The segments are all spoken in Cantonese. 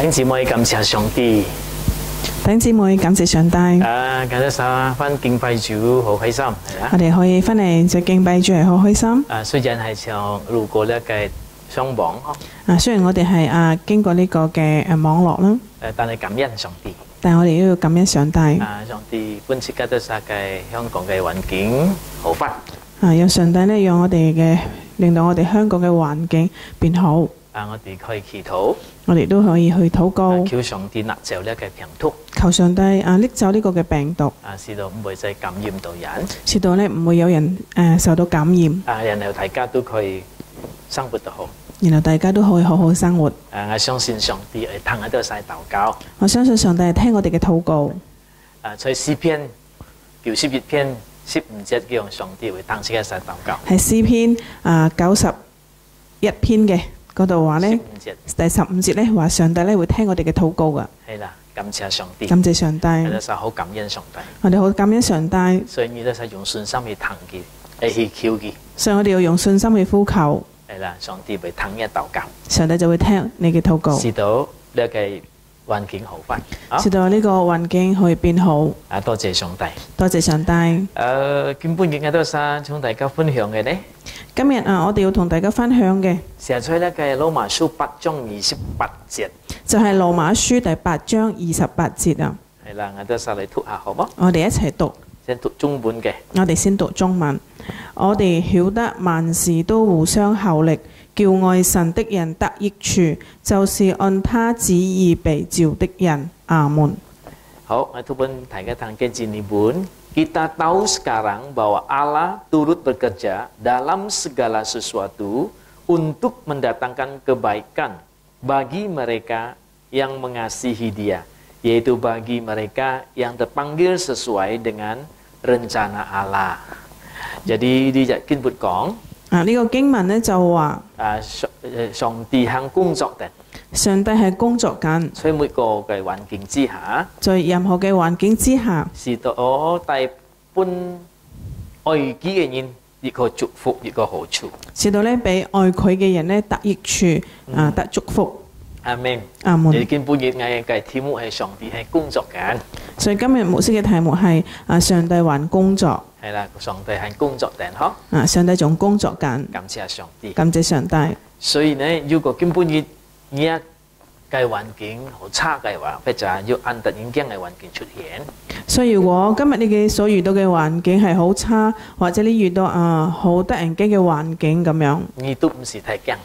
弟兄姊妹感謝上帝。弟兄姊妹感謝上帝。今日翻敬拜主好開心，係啦。我哋可以翻嚟就敬拜主係好開心。雖然係想路過呢個雙網雖然我哋係經過呢個嘅網絡啦，但係感恩上帝。但係我哋都要感恩上帝。上帝本設計得晒嘅香港嘅環境好翻。有上帝咧，讓我哋嘅令到我哋香港嘅環境變好。我哋可以祈禱，我哋都可以去禱告，求上帝拿走呢個病毒，求上帝拎走呢個嘅病毒，使到唔會再感染到人，使到咧唔會有人受到感染。然後大家都可以生活得好，然後大家都可以好好生活。我相信上帝係聽得晒禱告，我相信上帝係聽我哋嘅禱告。在詩篇91篇15節叫上帝會聽得晒禱告，係詩篇91篇嘅。嗰度話咧，第15節咧話上帝咧會聽我哋嘅禱告噶。係啦，感謝上帝。感謝上帝。我哋好感恩上帝。我哋好感恩上帝。所以你都係用信心去談佢，去求佢。所以我哋要用信心去呼求。係啦，上帝會聽一禱告。上帝就會聽你嘅禱告。使到呢個環境好翻。使到呢個環境可以變好。多謝上帝。多謝上帝。今半日我都想同大家分享嘅呢。今日我哋要同大家分享嘅，寫出呢個羅馬書8章28節，就係羅馬書第8章28節啊。係啦，我都晒嚟讀下好冇？我哋一齊讀，先讀中文嘅。我哋先讀中文。我哋曉得萬事都互相效力，叫愛神的人得益處，就是按他旨意被召的人。阿門。好，我讀本大家睇嘅經文。Kita tahu sekarang bahwa Allah turut bekerja dalam segala sesuatu untuk mendatangkan kebaikan bagi mereka yang mengasihi Dia, yaitu bagi mereka yang terpanggil sesuai dengan rencana Allah. Jadi di kinh Phật講呢個經文咧就話上帝喺工作嘅。上帝係工作緊，在每個嘅環境之下，在任何嘅環境之下，使到大半愛佢嘅人一個祝福，一個好處，使到咧俾愛佢嘅人咧得益處，得祝福。阿門，阿門。你見半日嗌嘅題目係上帝係工作緊，所以今日牧師嘅題目係上帝還工作。係啦，上帝係工作緊嗬。上帝仲工作緊。感謝上帝。感謝上帝。所以呢，如果見半日呢一個環境好差嘅話，或者要按突然間嘅環境出現。所以如果今日你嘅所遇到嘅環境係好差，或者你遇到好得人驚嘅環境咁樣，你都唔是太驚。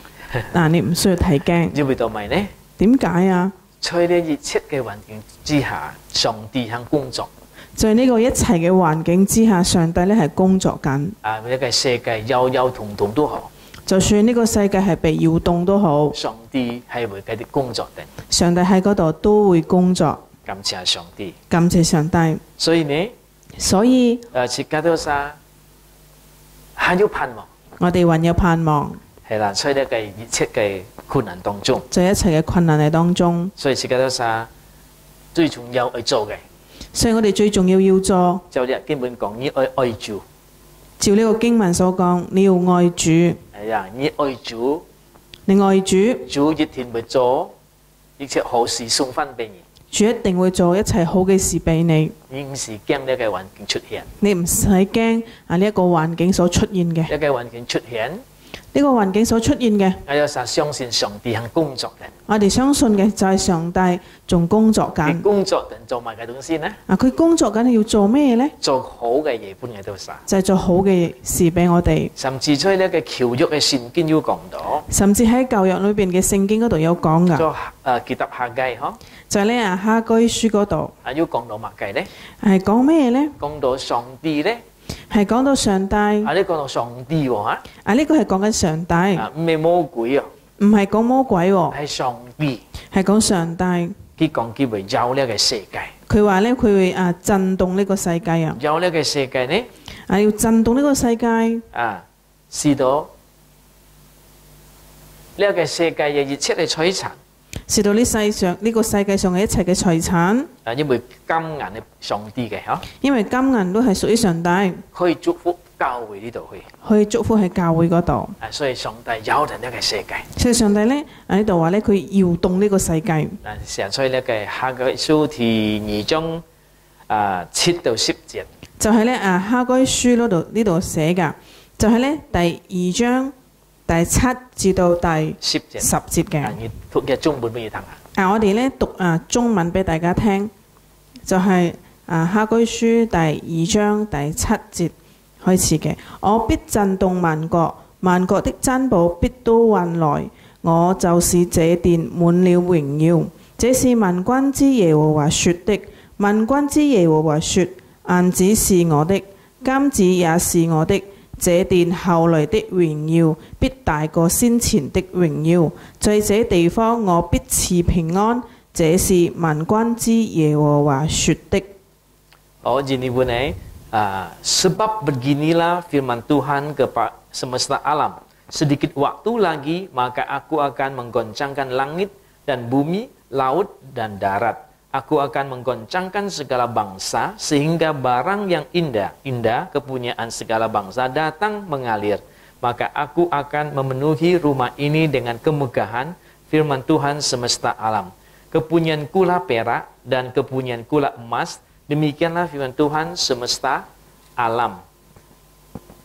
你唔需要太驚。因為到咪呢？點解啊？在呢一切嘅環境之下，上帝喺工作。在呢個一切嘅環境之下，上帝咧係工作緊。呢個世界憂憂痛痛都好。就算呢個世界係被搖動都好，上帝係會繼續工作嘅。上帝喺嗰度都會工作。感謝上帝。感謝上帝。所以呢？切加多沙還有盼望。我哋還有盼望。係啦，所以呢個一切嘅困難當中，在一切嘅困難嘅當中，所以切加多沙最重要去做嘅。所以我哋最重要要做，就係基本講，你愛主。照呢個經文所講，你要愛主。係啊，你愛主，你愛主，主一定會做一切好事送翻俾你。主一定會做一切好嘅事俾你。你唔是驚呢個環境出現，你唔使驚呢一個環境所出現嘅。呢個環境出現，呢個環境所出現嘅，我有時相信上帝喺工作嘅。我哋相信嘅就係上帝仲工作緊。工作緊做埋嘅東西呢？佢工作緊要做咩呢？做好嘅嘢本嘅都晒，就係做好嘅事俾我哋。甚至喺呢個舊約嘅聖經要講到，甚至喺舊約裏邊嘅聖經嗰度有講噶。做記得下計嗬，就係呢哈居書嗰度。要講到乜計呢？係講咩呢？講到上帝呢？係講到上帝。呢講到上帝喎嚇。呢個係講緊上帝。唔係魔鬼啊。唔係講魔鬼喎。係上帝。係講上帝。佢講佢會有呢個世界。佢話咧，佢會震動呢個世界啊。有呢個世界呢？要震動呢個世界。使到呢個世界嘅一切嘅財產。使到呢個世界上嘅一切嘅財產。因為金銀係上帝嘅嚇。因為金銀都係屬於上帝。可以祝福教會呢度去。去祝福喺教會嗰度。所以上帝搖動呢個世界。所以上帝咧喺度話咧，佢搖動呢個世界。所以呢個哈該書第2章7到10節。就係咧哈該書嗰度呢度寫㗎，就係咧第2章第7至到第10節嘅。你讀嘅中文俾你聽下。我哋咧讀中文俾大家聽，就係哈該書第2章第7節開始嘅。我必震動萬國，萬國的珍寶必都運來，我就是這殿滿了榮耀。這是萬軍之耶和華說的。萬軍之耶和華說：銀子是我的，金子也是我的。這殿後來的榮耀必大過先前的榮耀。在這地方我必賜平安。這是萬軍之耶和華說的。Jadi bunyi, sebab beginilah firman Tuhan kepada semesta alam. Sedikit waktu lagi, maka aku akan menggoncangkan langit dan bumi, laut dan darat. Aku akan menggoncangkan segala bangsa, sehingga barang yang indah kepunyaan segala bangsa datang mengalir. Maka aku akan memenuhi rumah ini dengan kemegahan firman Tuhan semesta alam. Kepunyaanku lah perak dan kepunyaanku lah emas. Demikianlah firman Tuhan semesta alam.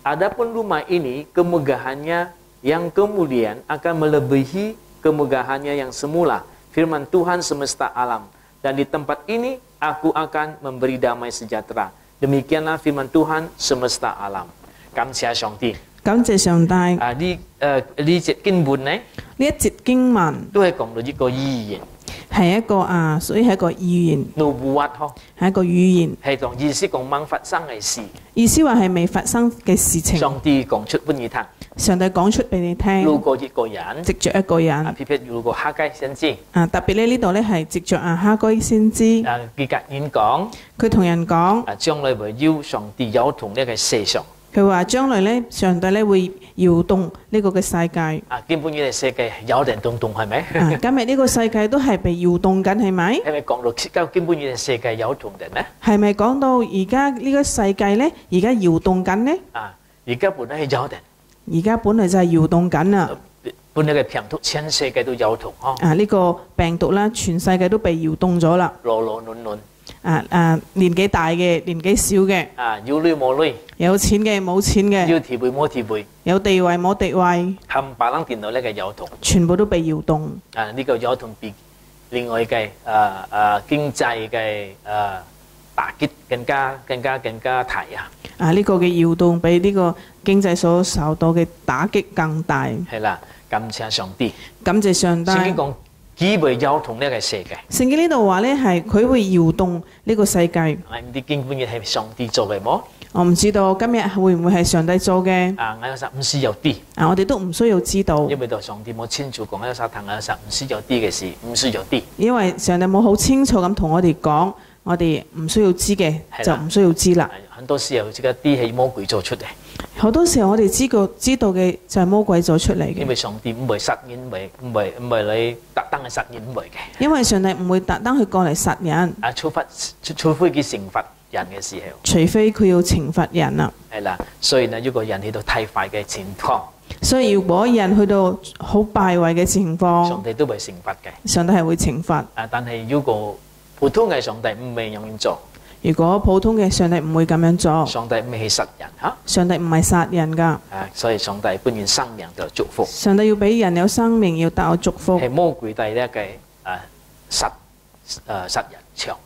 Adapun rumah ini, kemegahannya yang kemudian akan melebihi kemegahannya yang semula. Firman Tuhan semesta alam. Dan di tempat ini aku akan memberi damai sejahtera. Demikianlah firman Tuhan semesta alam. 感謝上帝。感謝上帝。呢節經文呢？呢一節經文都係講到一個預言。係一個所以係一個預言。nubuat 係一個預言。係同意思講未發生嘅事。意思話係未發生嘅事情。上帝講出俾你聽。上帝講出俾你聽。路過一個人。藉着一個人。譬如路過哈該先知。特別咧呢度咧係藉着哈該先知。佢隔人講。佢同人講。將來會要上帝搖動呢個世上。佢話將來咧，上帝咧會搖動呢個嘅世界。根本呢個世界有人動係咪？今日呢個世界都係被搖動緊，係咪？係咪講到根本呢個世界有動嘅呢？係咪講到而家呢個世界咧，而家搖動緊呢？而家本來係有人。而家本來就係搖動緊啦。本來嘅病毒，全世界都搖動呢個病毒啦，全世界都被搖動咗啦。羅羅亂亂。年紀大嘅，年紀小嘅，有女冇女，有錢嘅冇錢嘅，有地位冇地位，有地位冇地位，冚唪唥電腦呢個搖動，全部都被搖動。呢個搖動比另外嘅經濟嘅打擊更加大啊！呢個嘅搖動比呢個經濟所受到嘅打擊更大。係啦，感謝上帝，感謝上帝。佢會搖動呢個世界。聖經呢度話咧係佢會搖動呢個世界。啲經本嘢係上帝做嘅麼？我唔知道今日會唔會係上帝做嘅。我有時唔需要啲。我哋都唔需要知道。因為到上帝冇清楚講，有時同有時唔需要啲嘅事，唔需要啲。因為上帝冇好清楚咁同我哋講，我哋唔需要知嘅就唔需要知啦。很多時候，呢個啲係魔鬼做出嚟。好多時候我哋知道嘅就係魔鬼做出嚟嘅。因為上帝唔會實現，唔係你特登去實現唔會嘅。因為上帝唔會特登去過嚟殺人。除非佢懲罰人嘅時候。除非佢要懲罰人啦。係啦，所以呢，如果人去到太壞嘅情況，所以如果人去到好敗壞嘅情況，上帝都會懲罰嘅。上帝係會懲罰。但係如果普通嘅上帝唔係咁樣做。如果普通嘅上帝唔會咁樣做，上帝唔係殺人嚇，上帝唔係殺人㗎，所以上帝本願生命就祝福。上帝要俾人有生命，要得我祝福。係魔鬼帶呢嘅殺人場，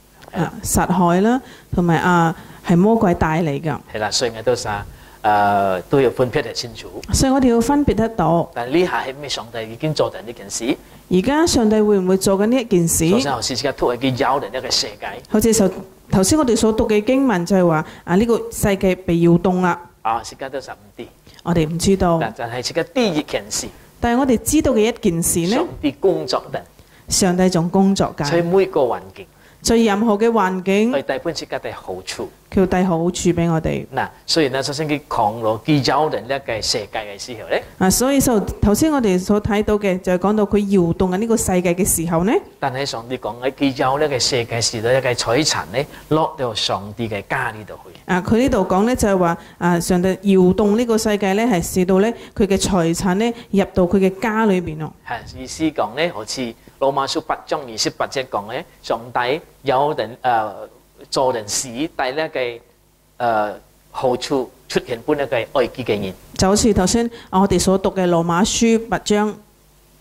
殺害啦，同埋係魔鬼帶嚟㗎。係啦，所以我都要分別得清楚。所以我哋要分別得到。但呢下係咩？上帝已經做緊呢件事。而家上帝會唔會做緊呢一件事？首先，我試試都係佢搖動呢個世界。好似頭先我哋所讀嘅經文就係話呢個世界被搖動啦。而家都實唔知。我哋唔知道。但係而家第一件事。但係我哋知道嘅一件事呢？上帝工作緊。上帝仲工作緊。喺每個環境。在任何嘅環境，佢帶本自己嘅好處。佢要帶好處俾我哋。嗱，雖然咧，首先佢講咗基giáo人呢個世界嘅時候咧，所以頭先我哋所睇到嘅就係講到佢搖動緊呢個世界嘅時候呢，但係上帝講喺基giáo呢個世界時代一個財產咧落到上帝嘅家呢度去。佢呢度講呢，就係話上帝搖動呢個世界呢，係使到呢佢嘅財產呢入到佢嘅家裏邊咯。係意思講咧，好似羅馬書8章28節講咧，上帝有人做人使帶呢個好處出現本一個愛己嘅人。就好似頭先我哋所讀嘅羅馬書8章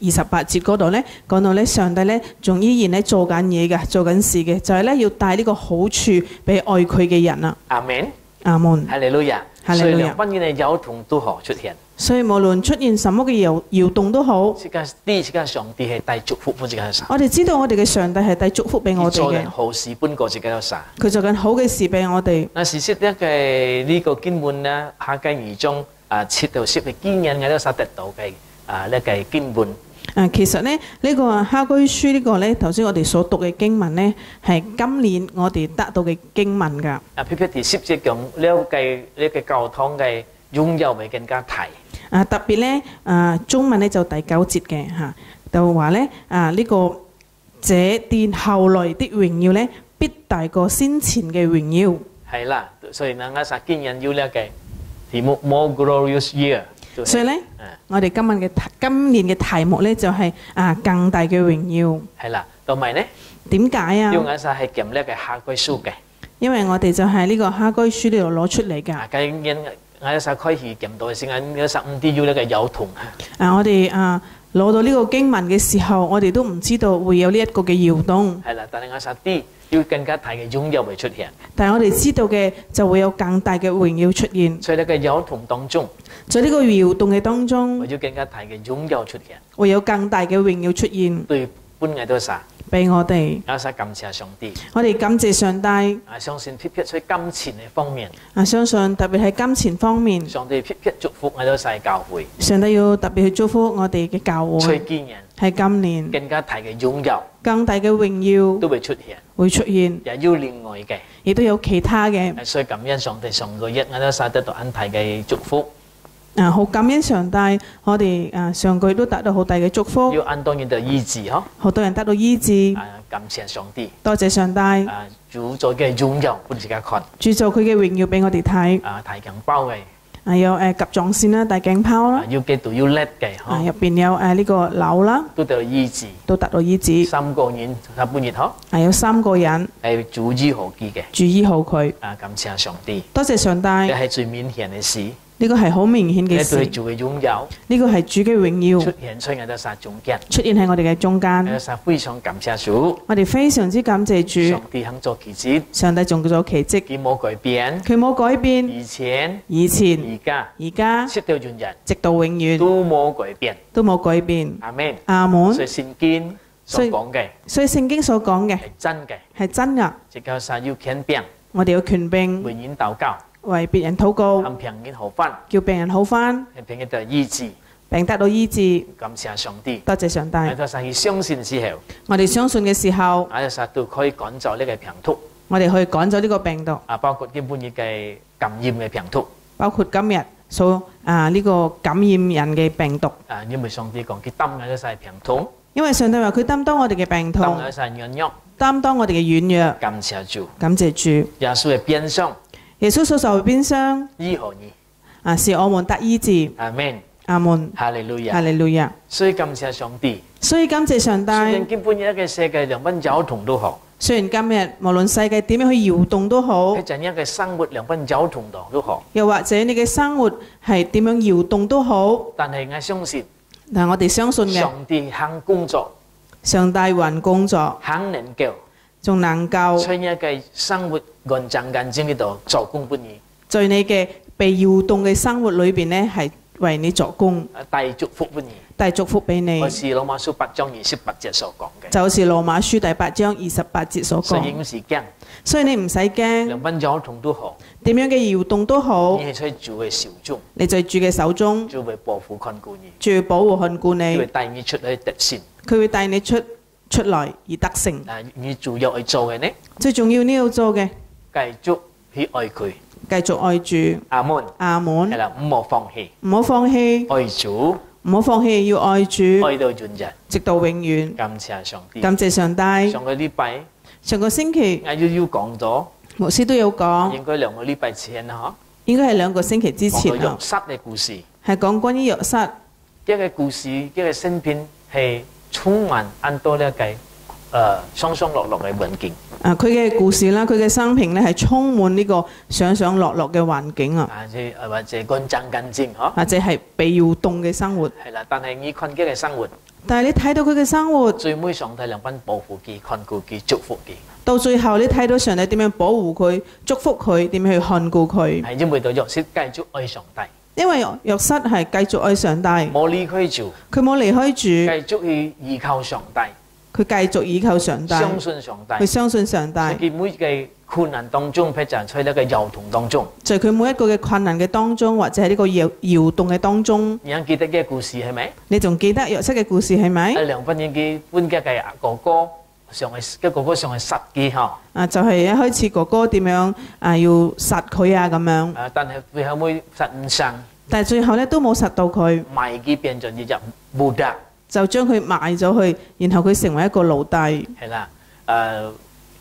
28節嗰度呢，講到呢，上帝呢仲依然呢做緊嘢嘅，做緊事嘅，就係呢要帶呢個好處俾愛佢嘅人啦。阿門，阿門，哈利路亞。所以兩方面嘅搖動都可出現。所以無論出現什麼嘅搖動都好，第一個上帝係帶祝福俾自己嘅神。我哋知道我哋嘅上帝係帶祝福俾我哋嘅。做人好事本過自己嘅神。佢做緊好嘅事俾我哋。嗱，事實咧嘅呢個經文咧，下計而中7到10嘅經驗，我都所得到嘅呢個經文。其實咧呢個哈居書呢個咧，頭先我哋所讀嘅經文咧，係今年我哋得到嘅經文㗎。PPT 10節講呢個教堂嘅擁有會更加大。特別咧中文咧就第9節嘅嚇，就話咧呢個這殿後來的榮耀咧，必大過先前嘅榮耀。係啦，所以我實經驗要呢個題目 More Glorious Year。所以咧，我哋今年嘅題目咧就係更大嘅榮耀。係啦，同埋咧點解啊？因為我實係撳呢個哈居書嘅。因為我哋就係呢個哈居書呢度攞出嚟㗎。今年我實開始撳到先，我實唔知要呢個有同我哋攞到呢個經文嘅時候，我哋都唔知道會有呢一個嘅搖動。係啦，但係我實啲要更加大嘅榮耀會出現。但係我哋知道嘅就會有更大嘅榮耀出現。所以呢個搖動當中，在呢個搖動嘅當中，會有更加大嘅榮耀出現。會有更大嘅榮耀出現。對本嘅都實。俾我哋，我實感謝上帝。我哋感謝上帝。相信撇喺金錢嘅方面。相信特別係金錢方面。上帝撇祝福我哋世教會。上帝要特別去祝福我哋嘅教會。最堅人。係今年。更加大嘅榮耀。更大嘅榮耀。都會出現。會出現。也要另外嘅。亦都有其他嘅。所以感恩上帝上個月我哋世得到很大嘅祝福。好感恩上帝，我哋上個月都得到好大嘅祝福。要很多人得醫治嗬。好多人得到醫治。感謝上帝。多謝上帝。主做嘅榮耀俾自己看。主做佢嘅榮耀俾我哋睇。大頸包嘅。有甲狀腺啦，大頸泡啦。要記到要叻嘅嗬。入邊有呢個瘤啦。都得到醫治。都得到醫治。3個人下半日嗬。有3個人。係主醫好佢嘅。主醫好佢。感謝上帝。多謝上帝。呢係最明顯嘅事。呢個係好明顯嘅事。呢個係主嘅擁有。呢個係主嘅榮耀。出現喺我哋中間。出現喺我哋嘅中間。我哋非常感謝主。我哋非常之感謝主。上帝肯做奇蹟。上帝仲做奇蹟。佢冇改變。佢冇改變。以前。而家。直到永遠。都冇改變。都冇改變。阿門。阿門。所以聖經所講嘅。所以聖經所講嘅。係真嘅。係真㗎。即係實要權柄。我哋有權柄。為人禱告。為別人禱告，叫病人好返，叫病人好返，病人得醫治，病得到醫治。感謝上帝，多謝上帝。我哋相信嘅時候，我哋相信嘅時候，我哋實都可以趕走呢個病毒。我哋可以趕走呢個病毒。包括基本嘅感染嘅病毒，包括今日所呢個感染人嘅病毒。因為上帝講佢擔咗晒病痛，因為上帝話佢擔當我哋嘅病痛，擔咗晒軟弱，擔當我哋嘅軟弱。感謝主，感謝主。耶穌嘅鞭傷。耶穌所受嘅鞭傷，醫好你，是我們得醫治。阿門，阿門，哈利路亞，哈利路亞。所以感謝上帝，所以感謝上帝。雖然基本一個世界兩分搖動都好，雖然今日無論世界點樣去搖動都好，一陣一個生活兩分搖動都好，又或者你嘅生活係點樣搖動都好，但係我相信，但我哋相信嘅，上帝肯工作，上帝還工作，肯能夠，仲能夠在一個生活安靜眼睛呢度做工俾你。在你嘅被搖動嘅生活裏邊呢，係為你作工，帶祝福俾你，帶祝福俾你。好似羅馬書8章28節所講嘅，就好似羅馬書第8章28節所講。所以唔使驚，所以你唔使驚，兩分搖動都好，點樣嘅搖動都好，你係在主嘅手中，你在主嘅手中，主會保護看顧你，主會保護看顧你，佢會帶你出去得勝，佢會帶你出出來而得勝。你主要去做嘅呢，最重要呢要做嘅，繼續去愛佢。繼續愛主。阿門。阿門。係啦，唔好放棄，唔好放棄，愛主，唔好放棄，要愛主，愛到盡日。直到永遠。感謝上帝。感謝上帝。上個禮拜上個星期我要講咗，牧師都有講，應該2個禮拜前啦，應該係2個星期之前講到約啊，瑟嘅故事。係講關於約瑟。一個故事，一個新片係充滿很多呢個上上落落嘅環境。佢嘅故事啦，佢嘅生平咧係充滿呢個上上落落嘅環境啊，或者乾爭緊戰嗬，或者係被搖動嘅生活。係啦，但係以困境嘅生活，但係你睇到佢嘅生活，最尾上帝兩份保護佢、看顧佢、祝福佢。到最後你睇到上帝點樣保護佢、祝福佢、點樣去看顧佢。係因為到約瑟繼續愛上帝，因為約瑟係繼續愛上帝，冇離開主，佢冇離開主，繼續去依靠上帝，佢繼續倚靠上帝，相信上帝，佢相信上帝。佢每嘅困難當中，譬如在呢個搖動當中，在佢每一個嘅困難嘅當中，或者係呢個搖動嘅當中，你還記得嘅故事係咪？你仲記得約瑟嘅故事係咪？兩分鐘嘅搬嘅哥哥上去殺佢嗬。就係一開始哥哥點樣要殺佢啊咁樣。但係最後尾殺唔成。但係最後咧都冇殺到佢，賣佢變咗一隻奴隸，就將佢賣咗去，然後佢成為一個奴隸。係啦，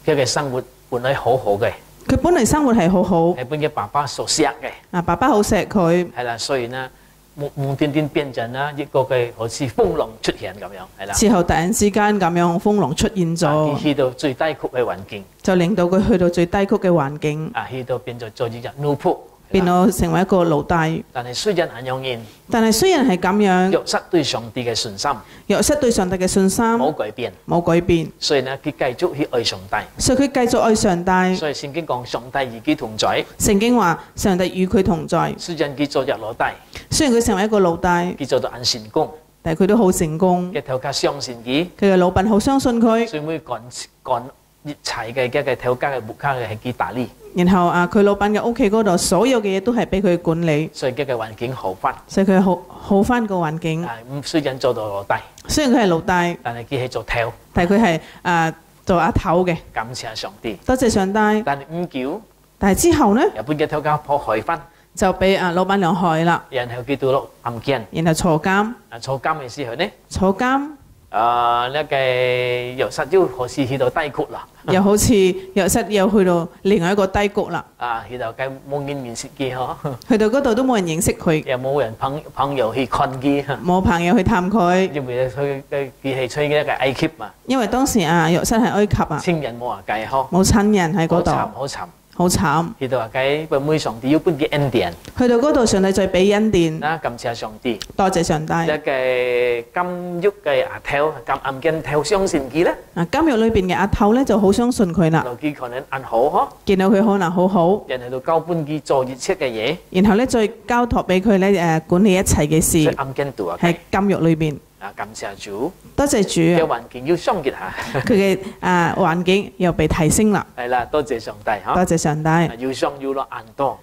佢嘅生活本來好好嘅，佢本嚟生活係好好，係本嘅爸爸所錫嘅。爸爸好錫佢。係啦，所以呢，無端端變陣啦，一個嘅好似風浪出現咁樣，係啦。之後突然之間咁樣風浪出現咗，去到最低谷嘅環境，就令到佢去到最低谷嘅環境。去到變咗做一隻奴僕。變到成為一個奴隸。但係雖然係咁樣，但係雖然係咁樣，約瑟對上帝嘅信心，約瑟對上帝嘅信心冇改變，冇改變。所以呢，佢繼續去愛上帝。所以佢繼續愛上帝。所以聖經講上帝與佢同在。聖經話上帝與佢同在。雖然佢做隻奴隸，雖然佢成為一個奴隸，佢做到很成功，但係佢都好成功。嘅頭家相信佢，佢嘅老闆好相信佢。最尾趕一切嘅頭家嘅木卡嘅係佢打理。然後佢老闆嘅屋企嗰度所有嘅嘢都係俾佢管理，所以佢嘅環境好翻。所以佢好翻個環境。雖然做到奴隸，雖然佢係奴隸，但係佢係做頭，但係佢係做阿頭嘅。感謝上帝，多謝上帝。但係唔久，但係之後呢，日本嘅頭家破害翻，就俾老闆娘害啦。然後佢到咗暗監，然後坐監。坐監嘅時候呢？坐監。呢個約瑟又好似去到低谷啦。又好似約瑟又去到另外一個低谷啦。去到嘅冇人認識佢嗬。去到嗰度都冇人認識佢。又冇人朋友去看佢。冇朋友去探佢。因為佢係吹嘅一個埃及嘛。因為當時約瑟係埃及啊。親人冇話計嗬。冇親人喺嗰度。好慘。好慘。去到話計，每上帝要搬嘅恩典。去到嗰度，上帝再俾恩典。感謝上帝。多謝上帝。一個監獄嘅阿頭，暗監頭相信佢咧。監獄裏邊嘅阿頭咧就好相信佢啦。佢可能按好嗬。見到佢可能好好。人喺度交搬佢做熱切嘅嘢。然後咧再交託俾佢咧管理一切嘅事。喺暗監度啊。喺監獄裏邊。感謝主，多謝主。嘅環境要相結下，佢嘅環境又被提升啦。係啦，多謝上帝嚇。多謝上帝。要上要落硬多。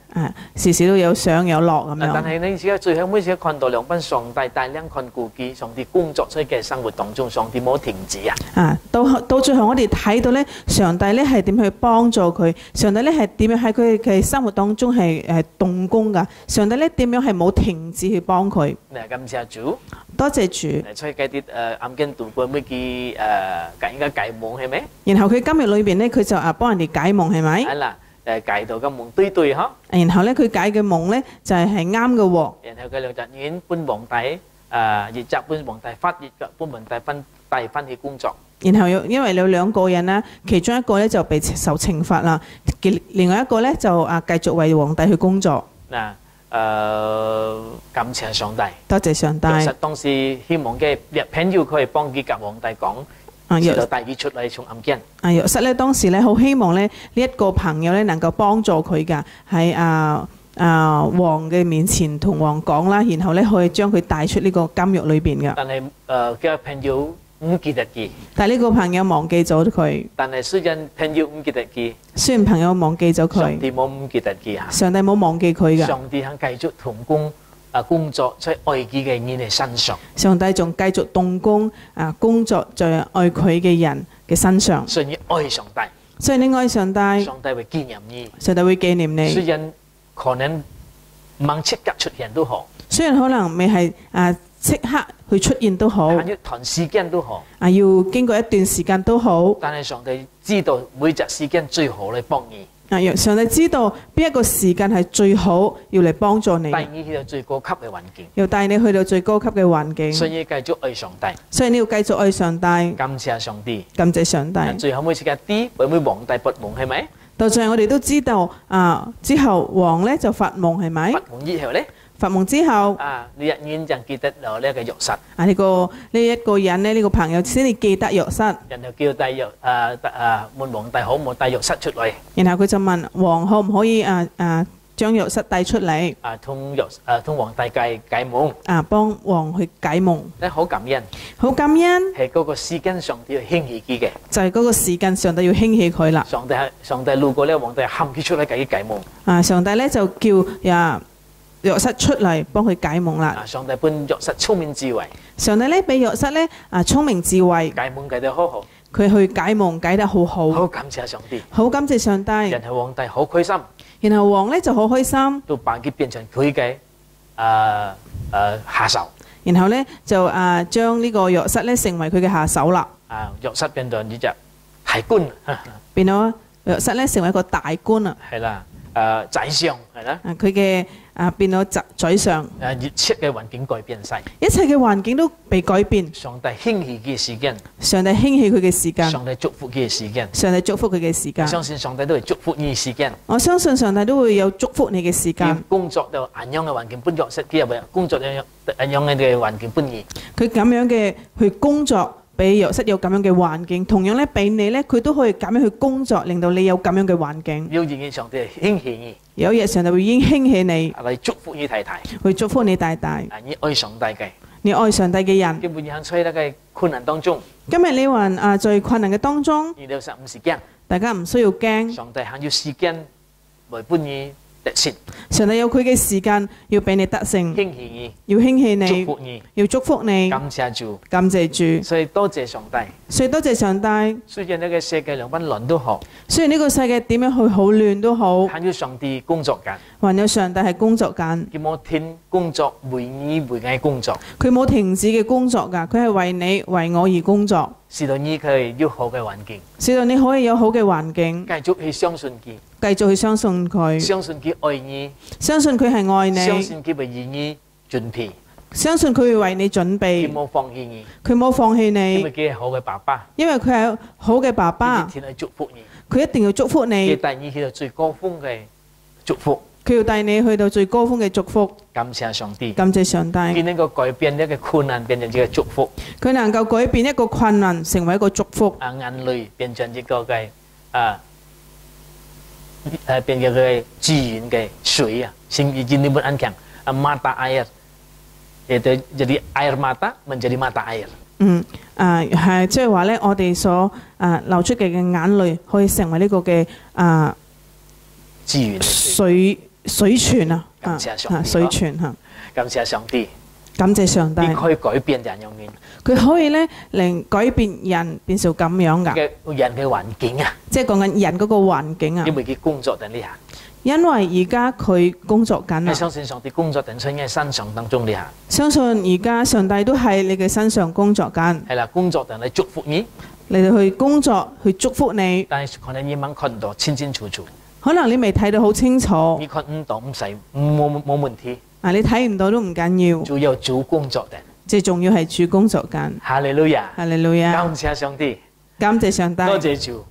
時時都有上有落咁樣。但係你而家最後每次看到兩班上帝帶領看顧佢，上帝工作出嘅生活當中，上帝冇停止啊。到最後我哋睇到咧，上帝咧係點去幫助佢？上帝咧係點樣喺佢嘅生活當中係動工㗎？上帝咧點樣係冇停止去幫佢？感謝主。多謝主。所以嗰啲暗經度過咩嘅應該解夢係咪？然後佢今日裏邊咧，佢就幫人哋解夢係咪？係啦，解到個夢對嗬。然後咧，佢解嘅夢咧就係啱嘅喎。然後佢兩隻院搬皇帝，熱責搬皇帝發熱嘅搬皇帝帶翻去工作。然後因為有兩個人啦，其中一個咧就被受懲罰啦，另外一個咧就繼續為皇帝去工作。感謝上帝，多謝上帝。約瑟當時希望嘅朋友佢幫佢กับ皇帝講，直到帶佢出嚟從暗監。約瑟咧當時咧好希望咧呢一個朋友咧能夠幫助佢㗎，喺王嘅面前同王講啦，然後咧可以將佢帶出呢個監獄裏邊㗎。但係嘅朋友唔記得佢。但係呢個朋友忘記咗佢。但係雖然朋友唔記得佢。雖然朋友忘記咗佢。上帝冇唔記得佢啊。上帝冇忘記佢㗎。上帝肯繼續同工工作在愛佢嘅人嘅身上，上帝仲繼續動工工作在愛佢嘅人嘅身上。所以你愛上帝，所以你愛上帝，上帝會紀念你。上帝會紀念你。雖然可能唔即刻出現都好，雖然可能未係即刻去出現都好，行一段時間都好，要經過一段時間都好。但係上帝知道每隻時間最好嚟幫你。若上帝知道邊一個時間係最好要嚟幫助你，帶你去到最高級嘅環境，又帶你去到最高級嘅環境。所以繼續愛上帝，所以你要繼續愛上帝，感謝上帝，感謝上帝。最後每次嘅啲會唔會皇帝發夢係咪？到最後我哋都知道之後王咧就發夢係咪？發夢之後咧，發夢之後你一眼就記得咗呢個約瑟。呢一個人咧，呢個朋友先至記得約瑟。然後叫帝約問皇帝可唔可以帶約瑟出嚟？然後佢就問王可唔可以將約瑟帶出嚟？同皇帝解夢。幫王去解夢。咧好感恩，好感恩。係嗰個時間上帝要興起佢嘅。就係嗰個時間上帝要興起佢啦。上帝路過呢個皇帝喊佢出嚟解夢。上帝咧就叫約瑟出嚟幫佢解夢啦。上帝俾約瑟聰明智慧。上帝咧俾約瑟咧聰明智慧，解夢解得好好。佢去解夢解得好好。好感謝上帝。好感謝上帝。然後皇帝好開心。然後王咧就好開心，都把佢變成佢嘅下手。然後咧就將呢個約瑟咧成為佢嘅下手啦。約瑟變到呢隻大官，變咗約瑟咧成為一個大官啊。係啦，宰相係啦。佢嘅變咗宰相。一切嘅環境改變晒，一切嘅環境都被改變。上帝興起嘅時間，上帝興起佢嘅時間，上帝祝福佢嘅時間，上帝祝福佢嘅時間。相信上帝都會祝福你嘅時間。我相信上帝都會有祝福你嘅時間。工作到咁樣嘅環境，搬約瑟佢又工作咁樣嘅環境搬你。佢咁樣嘅去工作，俾約瑟有咁樣嘅環境，同樣咧俾你咧，佢都可以咁樣去工作，令到你有咁樣嘅環境。有日上帝興起你，有一日上帝會已經興起你，嚟祝福你太太，去祝福你大大。你愛上帝嘅，你愛上帝嘅人。基本上喺呢個困難當中，今日你話在困難嘅當中，你有15時間，大家唔需要驚。上帝肯要時間來幫你得勝。上帝有佢嘅時間要俾你得勝，興起你，要興起你，祝福你，要祝福你。感謝主，感謝主。所以多謝上帝。所以多謝上帝。雖然呢個世界兩班亂都好，雖然呢個世界點樣去好亂都好，還有上帝工作緊，還有上帝係工作緊。佢冇停工作，為你為我工作。佢冇停止嘅工作㗎，佢係為你為我而工作，使到你佢有好嘅環境，使到你可以有好嘅環境，繼續去相信佢，繼續去相信佢，相信佢愛你，相信佢係愛相你，信佢為你準備，相信佢會為你準佢備，冇放棄你，佢冇放棄因為你，佢係好嘅爸爸，因為佢係好嘅爸爸，佢一定係祝福你，佢一定要祝福佢你，帶你去到最高峰嘅祝福。佢要帶你去到最高峰嘅祝福。感謝上帝，感謝上帝，佢能夠改變一個困難變成一個祝福，佢能夠改變一個困難成為一個祝福，眼淚變成一個嘅變成嘅資源嘅水啊，先已經你們安強mata air，itu jadi air mata menjadi mata air。係即係話咧，我哋所流出嘅眼淚可以成為呢個嘅資源水泉啊，感謝上帝，水泉嚇，感謝上帝，感謝上帝，你可以改變人樣面，佢可以咧令改變人變成咁樣㗎，人嘅環境啊，即係講緊人嗰個環境啊，因為佢工作緊呢下，因為而家佢工作緊啊，相信上帝工作緊喺你身上當中呢下，相信而家上帝都喺你嘅身上工作緊，係啦，工作緊嚟祝福你，你哋去工作去祝福你，但係可能你冇看到清清楚楚。可能你未睇到好清楚，你看唔到唔使冇問題。你睇唔到都唔緊要，主要主工作緊，最重要係主工作緊。哈利路亞，哈利路亞，感謝上帝，感謝上帝，多謝主，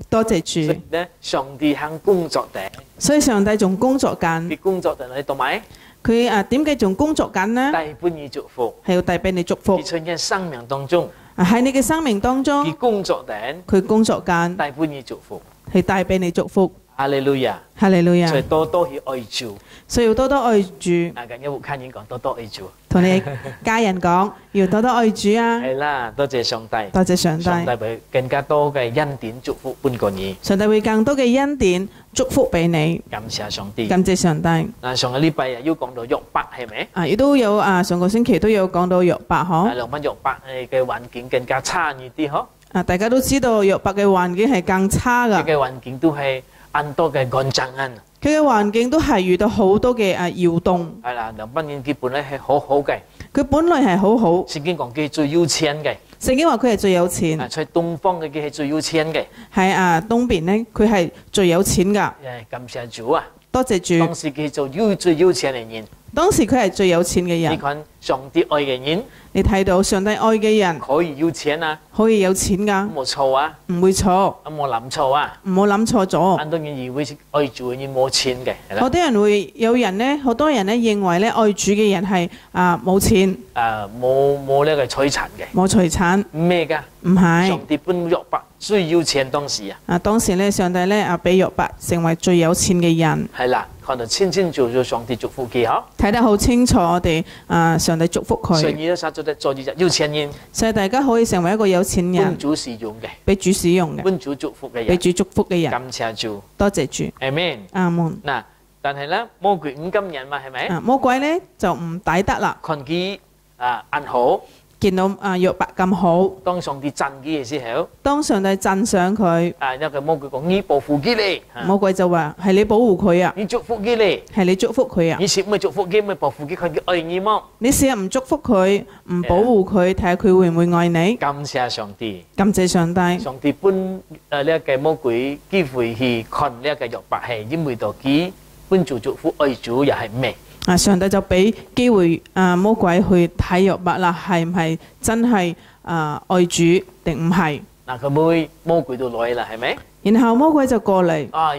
多謝主。咧上帝肯工作緊，所以上帝仲工作緊。佢工作緊你同埋佢點解仲工作緊呢？帶俾你祝福，係要帶俾你祝福。佢喺生命當中，喺你嘅生命當中，佢工作緊，佢工作緊，帶俾你祝福，係帶俾你祝福。哈利路亞，哈利路亞。所以多多去愛主，所以要多多愛主。今日我看見講多多愛主，同你家人講要多多愛主啊！係啦，多謝上帝，多謝上帝，上帝會更加多嘅恩典祝福搬過你，上帝會更多嘅恩典祝福俾你。感謝上帝。感謝上帝。嗱，上個禮拜又講到約伯係咪？亦都有上個星期都有講到約伯嗬。兩班約伯嘅環境更加差啲嗬。大家都知道約伯嘅環境係更差㗎。佢嘅環境都係很多嘅戰爭啊。佢嘅環境都係遇到好多嘅搖動。係啦，兩班人基本咧係好好嘅。佢本來係好好。聖經講佢最有錢嘅。聖經話佢係最有錢。喺東方嘅佢係最有錢嘅。喺東邊咧，佢係最有錢㗎。感謝主啊！多謝主。當時佢做最有錢嘅人。當時佢係最有錢嘅人。你看上帝愛嘅人。你睇到上帝愛嘅人可以有錢啊，可以有錢㗎，冇錯啊，唔會錯，冇諗錯啊，唔好諗錯咗。很多人以為愛主嘅人冇錢嘅，好多人會有人咧，好多人咧認為咧愛主嘅人係冇錢，冇呢個財產嘅，冇財產，咩㗎？唔係。上帝本約伯最有錢當時啊，當時咧上帝咧俾約伯成為最有錢嘅人。係啦，看到清清楚楚上帝祝福佢嗬，睇得好清楚，我哋上帝祝福佢。所以做有錢人，所以大家可以成為一個有錢人，本主使用嘅，俾主使用嘅，本主祝福嘅人，俾主祝福嘅人。感謝主，多謝主。阿門。阿門。嗱，但係咧魔鬼唔甘人嘛，係咪？魔鬼咧就唔抵得啦。看佢暗好。見到約伯咁好，當上帝讚佢嘅時候，當上帝讚賞佢，一個魔鬼講：你保護佢咧。魔鬼就話：係你保護佢啊！你祝福佢咧，係你祝福佢啊！你試唔祝福佢，咪保護佢，佢愛你麼？你試下唔祝福佢，唔保護佢，睇下佢會唔會愛你？感謝上帝，感謝上帝。上帝本呢一個魔鬼機會去看呢一個約伯，係因為到佢本主祝福愛主又係咩？上帝就俾機會魔鬼去睇約伯啦，係唔係真係愛主定唔係？嗱，佢魔鬼都來啦，係咪？然後魔鬼就過嚟。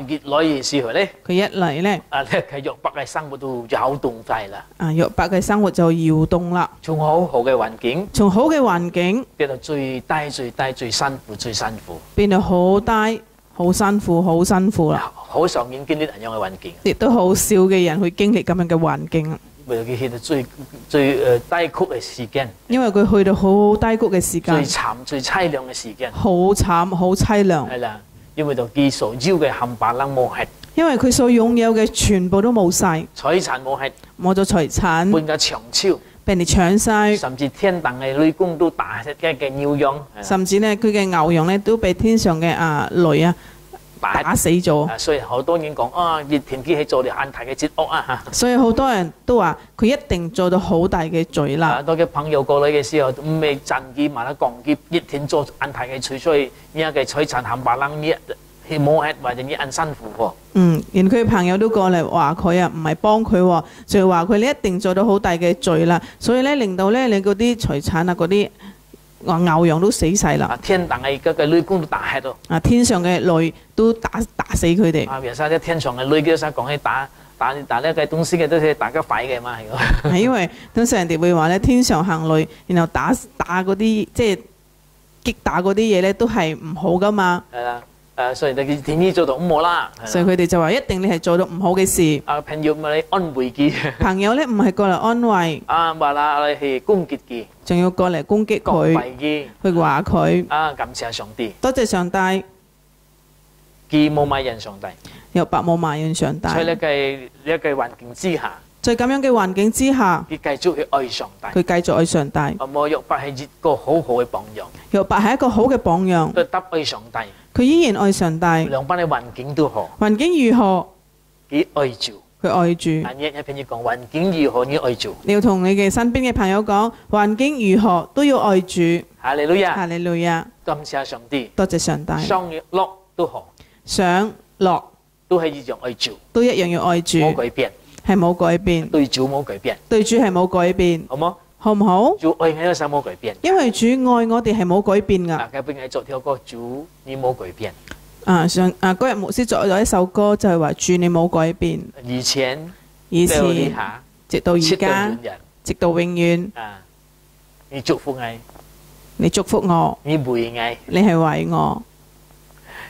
越來嘅時候咧，佢一嚟咧，佢約伯嘅生活都搖動晒啦。約伯嘅生活就搖動啦。從好好嘅環境，從好嘅環境變到最低、最低、最辛苦、最辛苦，變到好低、好辛苦、好辛苦啦。好常見經歷咁樣嘅環境，亦都好少嘅人去經歷咁樣嘅環境。為到佢去到最低谷嘅時間，因為佢去到好低谷嘅時間，最慘、最凄涼嘅時間，好慘、好凄涼。係啦，因為到佢所要嘅冚唪唥冇hết，因為佢所擁有嘅全部都冇晒，財產冇hết，冇咗財產，半個長超，俾人哋搶晒，甚至天堂嘅女工都打嘅牛羊，甚至呢，佢嘅牛羊呢都被天上嘅雷打死咗。所以好多人講熱田機器做啲很大嘅節惡啊！所以好多人都話佢一定做到好大嘅罪啦。多嘅朋友過嚟嘅時候，唔係讚佢，或者講佢熱田做很大嘅罪，所以呢個財產冚唪唥呢係冇hết或者呢很辛苦喎。連佢朋友都過嚟話佢唔係幫佢喎，就話佢你一定做到好大嘅罪啦。所以咧令到咧你嗰啲財產嗰啲牛羊都死晒啦！天堂嘅嗰個女工都打hết咯！天上嘅雷都打死佢哋。有時天上嘅女嘅時候講起打呢個東西嘅都係打得快嘅嘛，係因為當時人哋會話咧，天上行雷，然後打嗰啲即係擊打嗰啲嘢咧，都係唔好噶嘛。係啦。所以你天意做到唔好啦，所以佢哋就話一定你係做到唔好嘅事。朋友咪安慰佢，朋友咧唔係過嚟安慰，話啦你係攻擊佢，仲要過嚟攻擊佢，去話佢。感謝上帝，多謝上帝，佢冇埋怨上帝，約伯冇埋怨上帝。喺呢個環境之下，在咁樣嘅環境之下，佢繼續去愛上帝，佢繼續愛上帝。約伯係一個好好嘅榜樣，約伯係一個好嘅榜樣，佢答愛上帝。佢依然愛上帝，兩班嘅環境都好。環境如何？佢愛主，佢愛主。一朋友講環境如何，你愛主。你要同你嘅身邊嘅朋友講，環境如何都要愛主。哈利路亞，哈利路亞。感謝上帝，多謝上帝。上落都好，上落都係一樣愛主，都一樣要愛主，冇改變，係冇改變。對主冇改變，對主係冇改變，好冇？好唔好？主愛喺度冇改變，因為主愛我哋係冇改變噶。佢邊係作條歌，主你冇改變。嗰日牧師作咗一首歌，就係話主你冇改變。以前，直到而家，直到永遠。你祝福我，你祝福我，你為我，你係為我，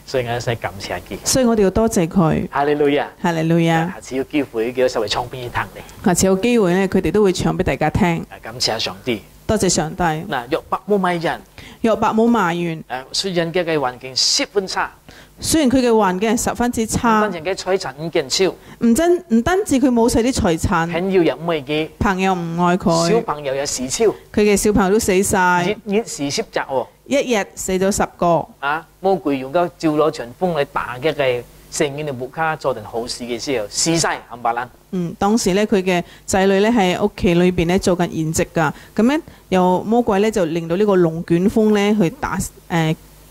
所以我使感謝佢。所以我哋要多謝佢。哈利路亞，哈利路亞。下次有機會叫稍微唱俾你聽嚟。下次有機會咧，佢哋都會唱俾大家聽。感謝上帝，多謝上帝。約伯冇埋怨，約伯冇埋怨。雖然嘅環境十分差，雖然佢嘅環境係十分之差，當然嘅財產唔見少，唔單止佢冇晒啲財產，朋友又唔愛佢，朋友唔愛小佢，朋友又死超，佢嘅小朋友都死晒，日時濕雜喎。一日死咗10個。啊！魔鬼用個照攞長風嚟打擊嘅聖經嘅木卡做定好事嘅時候，死晒冚唪唥。當時咧佢嘅仔女咧喺屋企裏邊咧做緊筵席㗎，咁咧有魔鬼咧就令到呢個龍捲風咧去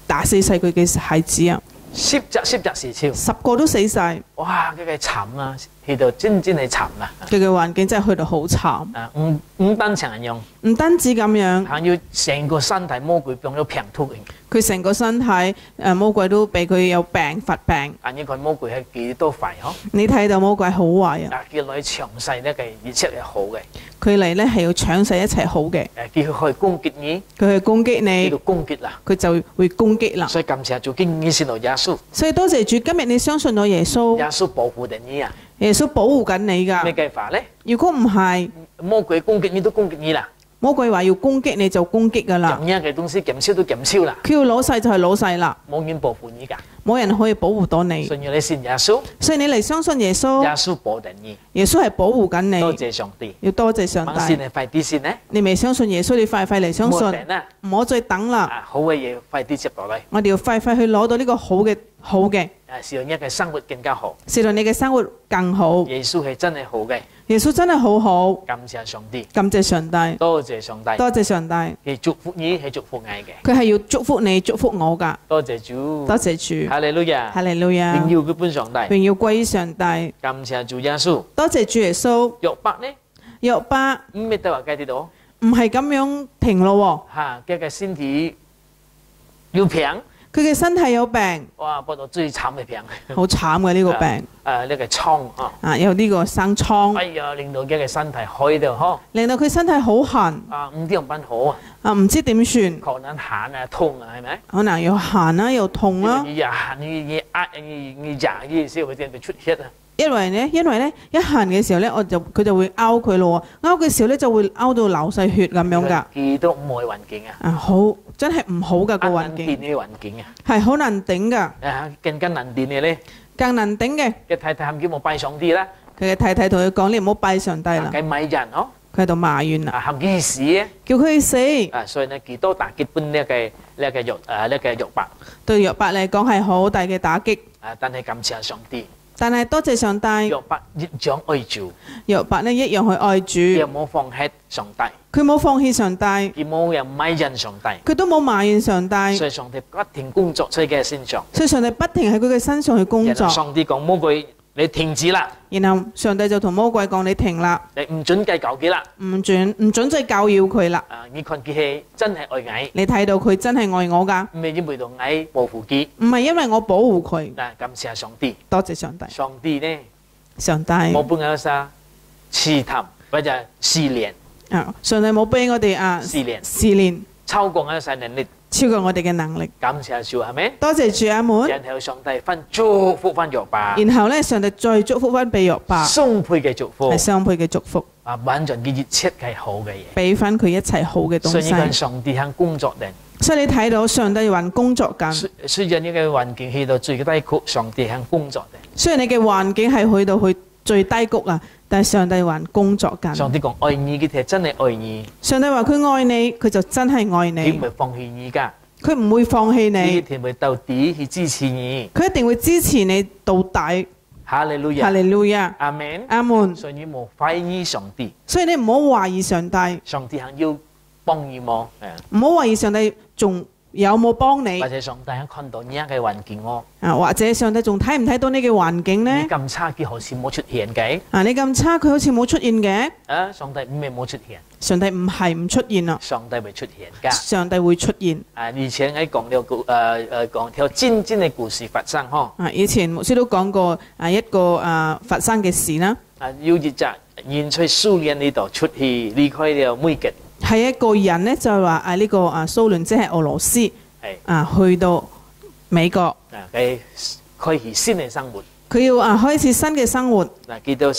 打死晒佢嘅孩子啊濕雜死超， ，10個都死晒，哇！佢嘅慘啊，去到真係慘啦。佢嘅環境真係去到好慘。啊，唔單止人用，唔單止咁樣，還要成個身體魔鬼變咗平突嘅。佢成個身體魔鬼都俾佢有病發病。啊，呢個魔鬼係幾多壞嗬？你睇到魔鬼好壞啊！啊，叫佢詳細咧嘅預測係好嘅。佢嚟咧係要搶晒一齊好嘅。叫佢去攻擊你，佢去攻擊叫你做，攻擊啦。佢就會攻擊啦。所以感謝做經驗先到耶穌，所以多謝主，今日你相信咗耶穌，耶穌保護定你啊。耶穌保護緊你咩㗎。計法咧？如果唔係，魔鬼攻擊你都攻擊你啦。魔鬼話要攻擊你就攻擊㗎啦咁。樣嘅東西減少都減少啦，佢要攞晒就係攞晒啦，冇人保護你㗎。冇人可以保護到你。信要你信耶穌，所以你嚟相信耶耶穌，穌保定你。耶穌係保護緊多你。謝上帝。要多謝上帝。猛先你快啲先咧，你未相信耶穌，你快快嚟相唔好信，等啦。唔好再等啦。啊，好嘅嘢快啲接落嚟，我哋要快快去攞到呢個好嘅，使到一嘅生活更加好。使到你嘅生活更好。耶穌係真係好嘅，耶穌真係好好，感謝上帝，感謝上帝，多謝上帝，多謝上帝。係祝福你，係祝福我嘅。佢係要祝福你，祝福我㗎。多謝主，多謝主，哈利路亞，哈利路亞，榮耀佢本上帝，榮耀歸於上帝。感謝主耶穌。多謝主耶穌。約伯呢，約伯唔係得話計啲到，唔係咁樣停咯嚇，佢嘅身體要平，喎，佢嘅身體有病，哇，播到最慘嘅平，好慘嘅呢個病呢個瘡啊，啊，有呢個生瘡，哎呀，令到佢嘅身體開到呵，令到佢身體好痕啊，唔知用辦好啊，啊，唔知點算，可能行啊痛啊，係咪？可能又痕啦，又痛啦。你行你壓你壓嘅時候，佢就出血啊！因為咧一痕嘅時候咧，佢就會拗佢咯喎，拗嘅時候咧就會拗到流晒血咁樣㗎。幾多唔愛環境啊！啊，好真係唔好㗎個環境，電呢個環境啊！係好難頂㗎，更加難電嘅咧，更難頂嘅。嘅太太喊叫我拜上帝啦，佢嘅太太同佢講：你唔好拜上帝啦。計米人嗬，佢喺度埋怨啦，喊幾時啊？叫佢去死。所以呢幾多打擊本呢個約伯對約伯嚟講係好大嘅打擊，但係感謝上帝，但係多謝上帝，約伯一樣愛主，約伯呢一樣去愛主，又冇放棄上帝，佢冇放棄上帝，佢冇又米人上帝，佢都冇埋怨上帝，所以上帝不停工作喺佢嘅身上。所以上帝不停喺佢嘅身上去工作。然後上帝講魔鬼，你停止啦，然後上帝就同魔鬼講：你停啦，你唔准計舊幾啦。唔准再教擾佢啦。你看佢係真係愛你，你睇到佢真係愛我㗎，唔係因為到愛保護佢。唔係因為我保護佢。感謝上帝，多謝上帝，上帝呢上帝冇半有啥試探或者試煉，啊，上帝冇俾我哋試煉超過我嘅能力。超過我哋嘅能力。感謝主，係咪？多謝主阿門。然後上帝分祝福翻約伯，然後咧，上帝再祝福翻俾約伯，雙倍嘅祝福，係雙倍嘅祝福，完全嘅一切係好嘅嘢，俾翻佢一切好嘅東所以呢個西。上帝喺工作定。所以你睇到上帝還工作緊，雖然呢個環境去到最低谷，上帝喺工作定。雖然你嘅環境係去到去最低谷啦，但係上帝還工作緊。上帝講愛你嘅係真係愛你，上帝話佢愛你，佢就真係愛佢唔你，會放棄你㗎。佢唔會放棄你一你，定會到底去支持你。佢一定會支持你到底。哈利路哈亞，利路亞，阿門。阿門。所以你冇懷疑上帝，所以你唔好懷疑上帝，上帝係要幫你麼？唔好懷疑上帝仲有冇幫你或者上帝喺看到呢個環境喎，啊？或者上帝仲睇唔睇到你嘅環境呢你？咁差佢好似冇出現嘅。啊，你咁差，佢好似冇出現嘅。上帝唔係冇出現，上帝唔係唔出現啊，上帝會出現㗎。上帝會出現。以前喺講呢個講條真正嘅故事發生嗬。啊，以前牧師都講過一個發生嘅事啦。要一隻人在蘇聯呢度出去離開了美國，係一個人呢，就係話呢個蘇聯即係俄羅斯去到美國，佢開始新嘅生活。佢要開始新嘅生活。見到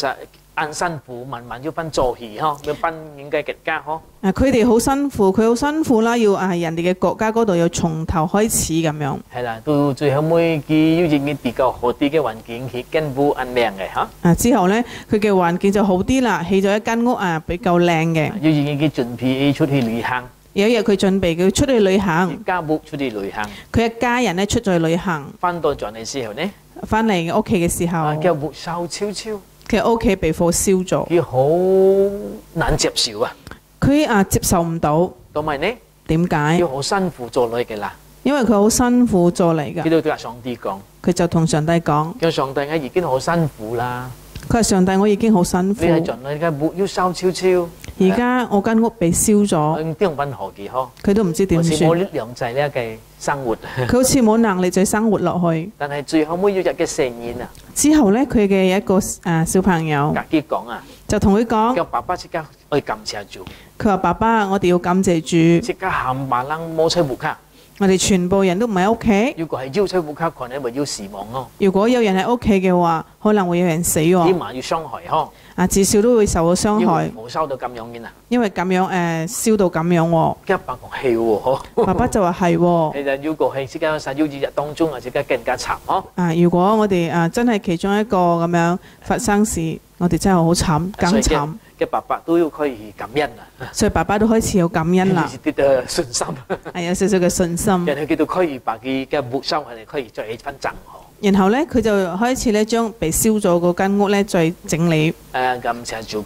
按辛苦慢慢要分做戲呵，要分應該國家呵。佢哋好辛苦，佢好辛苦啦，要人哋嘅國家嗰度要從頭開始咁樣。係啦，到最後尾佢要應比較好啲嘅環境去根部安靚嘅嚇。之後咧，佢嘅環境就好啲啦，起咗一間屋比較靚嘅。要應佢準備出去旅行。有一日佢準備佢出去旅行，家屋出去旅行。佢一家人咧出咗去旅行，翻到咗嘅時候呢，翻嚟屋企嘅時候，佢屋燒超超。佢屋企被火燒咗，佢好難接受啊！佢接受唔到，同埋呢，點解？佢好辛苦做女嘅啦，因為佢好辛苦做嚟㗎。佢都對上帝講，佢就同上帝講：叫上帝我已經好辛苦啦。佢話上帝，我已經好辛苦。你係盡你嘅屋要燒超超，而家我間屋被燒咗，點揾何幾呵？佢都唔知點好似算。冇力量制呢嘅生活。佢好似冇能力再生活落去。但係最後每一日嘅盛宴啊，之後咧，佢嘅一個小朋友隔幾講啊，就同佢講：叫爸爸即刻去感謝主。佢話爸爸，我哋要感謝主。即刻冚唪唥摸出屋卡。我哋全部人都唔喺屋企。如果係要出屋卡，可能會要死亡咯。如果有人喺屋企嘅話，可能會有人死喎。起碼要傷害呵。至少都會受到傷害。冇燒到咁樣嘅啊。因為咁樣燒到咁樣喎。一百個係喎。爸爸就話係喎。其實如果係即刻喺要日當中啊，即刻更加慘呵。如果我哋真係其中一個咁樣發生事，我哋真係好慘，更慘。嘅爸爸都要可以感恩啊！所以爸爸都開始有感恩啦，啲信心，係有少少嘅信心。人哋叫到可以把佢嘅木收係可以再起翻正好。然後咧，佢就開始咧將被燒咗嗰間屋咧再整理。感謝主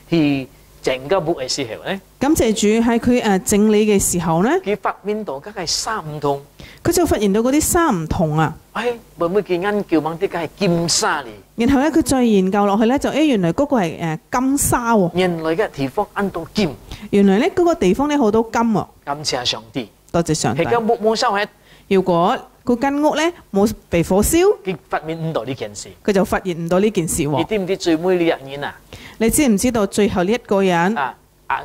去整個屋嘅時候咧，感謝主喺佢整理嘅時候咧，佢發現到梗係衫唔同。佢就發現到嗰啲衫唔同啊！會唔會見啱叫掹啲梗係金沙嚟？然後咧，佢再研究落去咧，就原來嗰個係金沙喎。原來嘅地方按到金。原來咧嗰個地方咧好多金喎。感謝上帝，多謝上帝。係個木冇燒係。如果嗰間屋咧冇被火燒，佢發現唔到呢件事。佢就發現唔到呢件事喎。你知唔知最尾呢一年啊？你知唔知道最後呢一個人？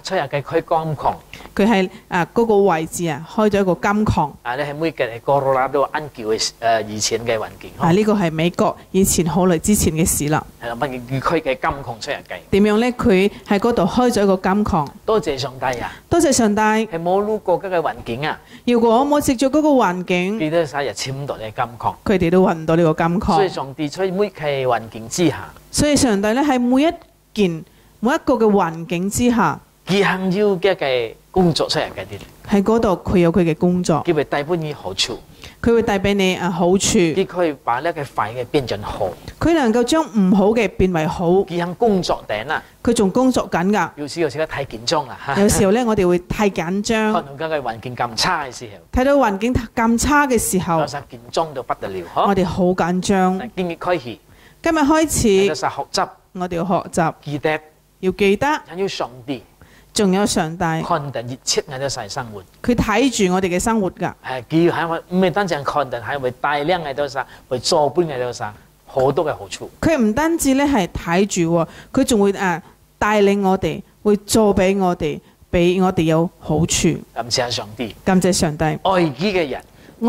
出入嘅開金礦，佢係嗰個位置開咗一個金礦。你係每個哥羅拉多安橋嘅以前嘅環境。呢個係美國以前好耐之前嘅事啦。係啦，乜嘢區嘅金礦出入嘅？點樣咧？佢喺嗰度開咗一個金礦。多謝上帝啊！多謝上帝。係冇路過嗰個環境啊！如果我冇食咗嗰個環境，佢都成日簽唔到呢個金礦。佢哋都揾唔到呢個金礦。所以上帝喺每個環境之下，所以上帝咧喺每一個嘅環境之下。佢肯要嘅工作出嚟嘅啲，喺嗰度佢有佢嘅工作，佢會帶俾你好處，佢會帶俾你好處，佢可以把呢個壞嘅變成好，佢能夠將唔好嘅變為好，佢肯工作頂啊，佢仲工作緊㗎，有時候太緊張啦，有時候咧我哋會太緊張，可能嗰個環境咁差嘅時候，睇到環境咁差嘅時候，有時緊張到不得了，我哋好緊張。今日開始，學習，我哋要學習，要記得，要上帝。仲有上帝，看定熱切喺度晒生活，佢睇住我哋嘅生活㗎。佢係唔係單淨看定，係會帶領喺度晒，會助搬喺度晒，好多嘅好處。佢唔單止咧係睇住，佢仲會帶領我哋，會助俾我哋有好處。感謝上帝，感謝上帝。愛佢嘅人，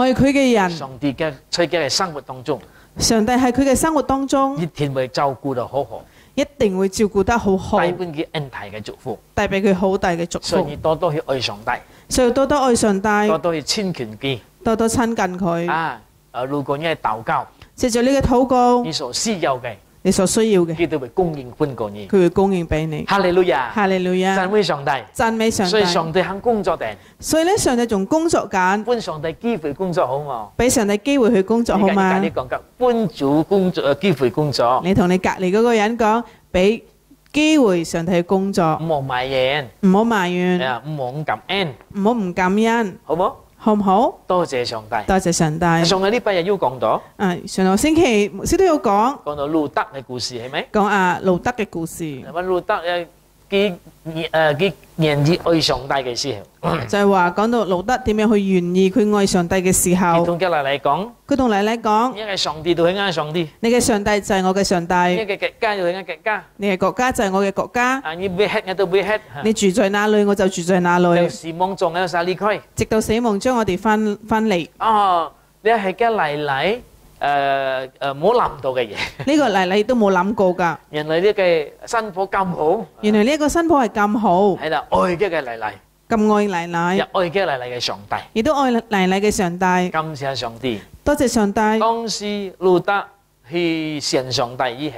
愛佢嘅人。上帝嘅喺佢嘅生活當中，上帝喺佢嘅生活當中，一定會照顧到好好。一定會照顧得好好，帶俾佢恩大嘅祝福，帶俾佢好大嘅祝福。所以多多去愛上帝，所以多多愛上帝，多多去親近佢，多多親近佢。如果你係禱告，藉著你嘅禱告，你所需要嘅，佢都會供應俾你，佢會供應俾你。哈利路亞，哈利路亞，讚美上帝，讚美上帝。所以上帝肯工作定，所以咧上帝仲工作緊，俾上帝機會工作好冇？俾上帝機會去工作好嘛？你講緊幫主工作機會工作，你同你隔離嗰個人講，俾機會上帝去工作，唔好埋怨，唔好埋怨，唔好唔感恩，唔好唔感恩，好冇？好唔好？多謝上帝，多謝上帝。上個禮拜日要講到，上個星期先都有講到路德嘅故事係咪？講路德嘅故事。路德佢願意愛上帝嘅時候，就係話講到路德點樣去願意佢愛上帝嘅時候。佢同佢奶奶講，你嘅上帝就係我嘅上帝，你嘅上帝就係我嘅上帝，你嘅國家就係我嘅國家，你嘅國家就係我嘅國家。你會吃我都會吃，你住在哪裏我就住在哪裏。死亡仲有晒離開，直到死亡將我哋翻嚟。哦，你係嘅奶奶冇諗到嘅嘢。呢個奶奶都冇諗過㗎。原來呢個新抱咁好，原來呢一個新抱係咁好，係啦，愛嘅奶奶，咁愛奶奶，又愛嘅奶奶嘅上帝，亦都愛奶奶嘅上帝。感謝上帝。多謝上帝。當時路德去選上帝以後，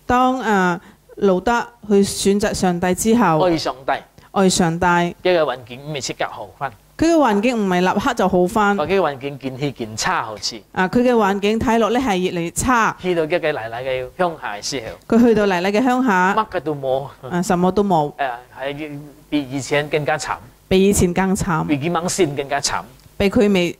當路德去選擇上帝之後，愛上帝，愛上帝，呢個環境唔係即刻好翻，佢嘅環境唔係立刻就好翻。或者環境見起見差好似。佢嘅環境睇落咧係越嚟越差。去到一個奶奶嘅鄉下嘅時候，佢去到奶奶嘅鄉下，乜嘅都冇，什麼都冇，係比以前更加慘，比以前更慘，比佢猛先更加慘。比佢未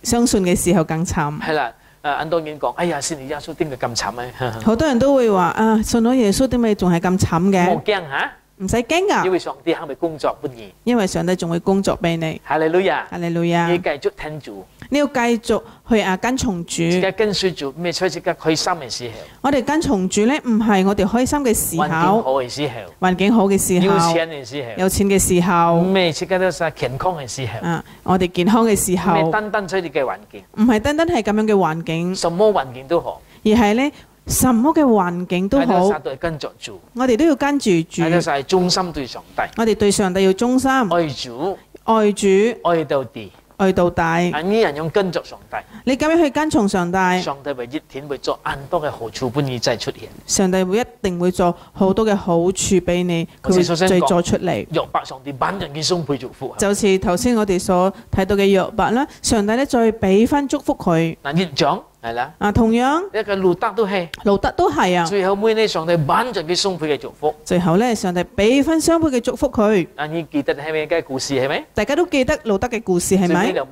相信嘅時候更慘。係啦，很多人講，哎呀，信耶穌點解咁慘啊？好多人都會話信咗耶穌點解仲係咁慘嘅？冇驚嚇，唔使驚噶，因為上帝係咪工作不易？因為上帝仲會工作俾你。哈利路亞，哈利路亞，你繼續聽主，你要繼續去跟從主。而家跟隨主，咩出即刻開心嘅時候，我哋跟從主咧，唔係我哋開心嘅時環境候，好嘅時候，環境好嘅時有候，錢嘅時候，有錢嘅時候，咩即刻都係健康嘅時候，我哋健康嘅時候，咩單單出嚟嘅環境，唔係單單係咁樣嘅環境，什麼環境都好，而係咧什麼嘅環境都好，大家都係跟着主，我哋都要跟住主，大家係忠心對上帝，我哋對上帝要忠心，愛主，愛主，愛到底。愛到底。呢人用跟着上帝，你咁樣去跟從上帝，上帝會一天會做很多嘅好處本意再出現。上帝會一定會做好多嘅好處俾你，佢會再做出嚟。約伯上帝萬人嘅送配祝福，就似頭先我哋所睇到嘅約伯啦，上帝咧再俾翻祝福佢。嗱，一樣係啦。同樣一個路德都係，路德都係啊。最後尾呢，上帝萬人嘅送配嘅祝福。最後咧，上帝俾翻雙倍嘅祝福佢。你記得係咪嘅故事係咪？大家都記得路德嘅故事係咪？最後